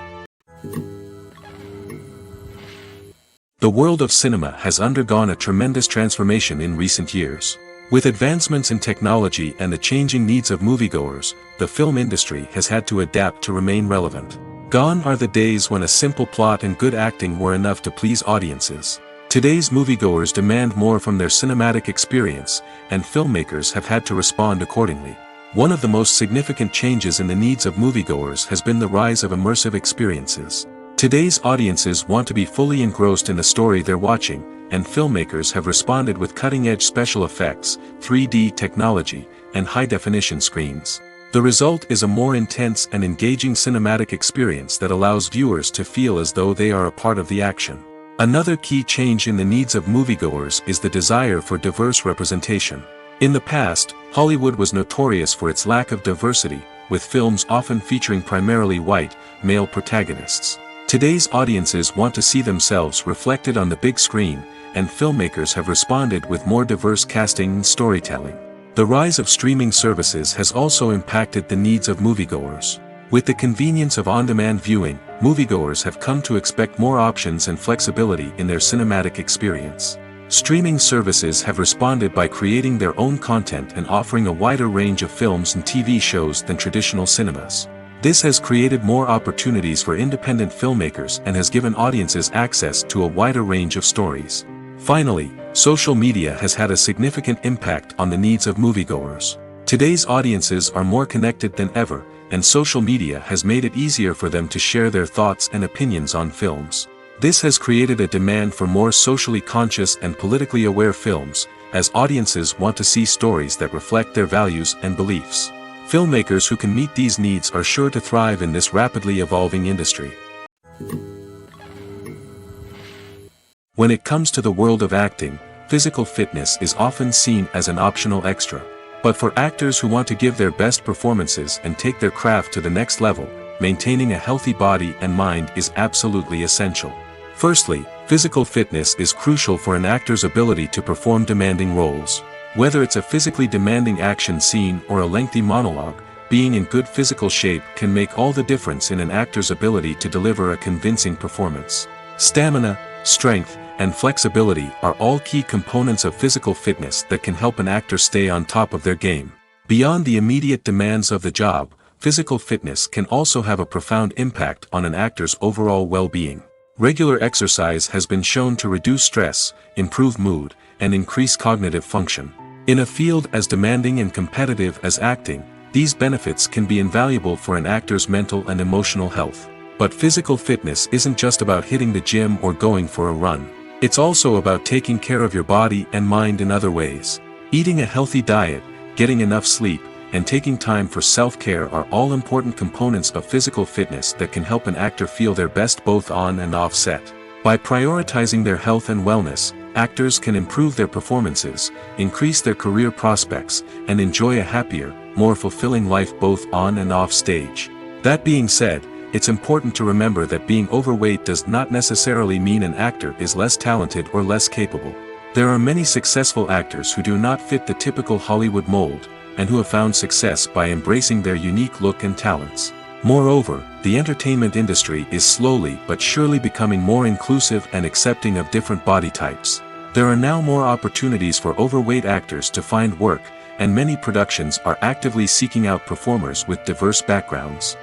The world of cinema has undergone a tremendous transformation in recent years. With advancements in technology and the changing needs of moviegoers, the film industry has had to adapt to remain relevant. Gone are the days when a simple plot and good acting were enough to please audiences. Today's moviegoers demand more from their cinematic experience, and filmmakers have had to respond accordingly. One of the most significant changes in the needs of moviegoers has been the rise of immersive experiences. Today's audiences want to be fully engrossed in the story they're watching, and filmmakers have responded with cutting-edge special effects, 3D technology, and high-definition screens. The result is a more intense and engaging cinematic experience that allows viewers to feel as though they are a part of the action. Another key change in the needs of moviegoers is the desire for diverse representation. In the past, Hollywood was notorious for its lack of diversity, with films often featuring primarily white, male protagonists. Today's audiences want to see themselves reflected on the big screen, and filmmakers have responded with more diverse casting and storytelling. The rise of streaming services has also impacted the needs of moviegoers. With the convenience of on-demand viewing, moviegoers have come to expect more options and flexibility in their cinematic experience. Streaming services have responded by creating their own content and offering a wider range of films and TV shows than traditional cinemas. This has created more opportunities for independent filmmakers and has given audiences access to a wider range of stories. Finally, social media has had a significant impact on the needs of moviegoers. Today's audiences are more connected than ever, and social media has made it easier for them to share their thoughts and opinions on films. This has created a demand for more socially conscious and politically aware films, as audiences want to see stories that reflect their values and beliefs. Filmmakers who can meet these needs are sure to thrive in this rapidly evolving industry. When it comes to the world of acting, physical fitness is often seen as an optional extra. But for actors who want to give their best performances and take their craft to the next level, maintaining a healthy body and mind is absolutely essential. Firstly, physical fitness is crucial for an actor's ability to perform demanding roles. Whether it's a physically demanding action scene or a lengthy monologue, being in good physical shape can make all the difference in an actor's ability to deliver a convincing performance. Stamina, strength, and flexibility are all key components of physical fitness that can help an actor stay on top of their game. Beyond the immediate demands of the job, physical fitness can also have a profound impact on an actor's overall well-being. Regular exercise has been shown to reduce stress, improve mood, and increase cognitive function. In a field as demanding and competitive as acting, these benefits can be invaluable for an actor's mental and emotional health. But physical fitness isn't just about hitting the gym or going for a run. It's also about taking care of your body and mind in other ways. Eating a healthy diet, getting enough sleep, and taking time for self-care are all important components of physical fitness that can help an actor feel their best both on and off set. By prioritizing their health and wellness, actors can improve their performances, increase their career prospects, and enjoy a happier, more fulfilling life both on and off stage. That being said, it's important to remember that being overweight does not necessarily mean an actor is less talented or less capable. There are many successful actors who do not fit the typical Hollywood mold, and who have found success by embracing their unique look and talents. Moreover, the entertainment industry is slowly but surely becoming more inclusive and accepting of different body types. There are now more opportunities for overweight actors to find work, and many productions are actively seeking out performers with diverse backgrounds.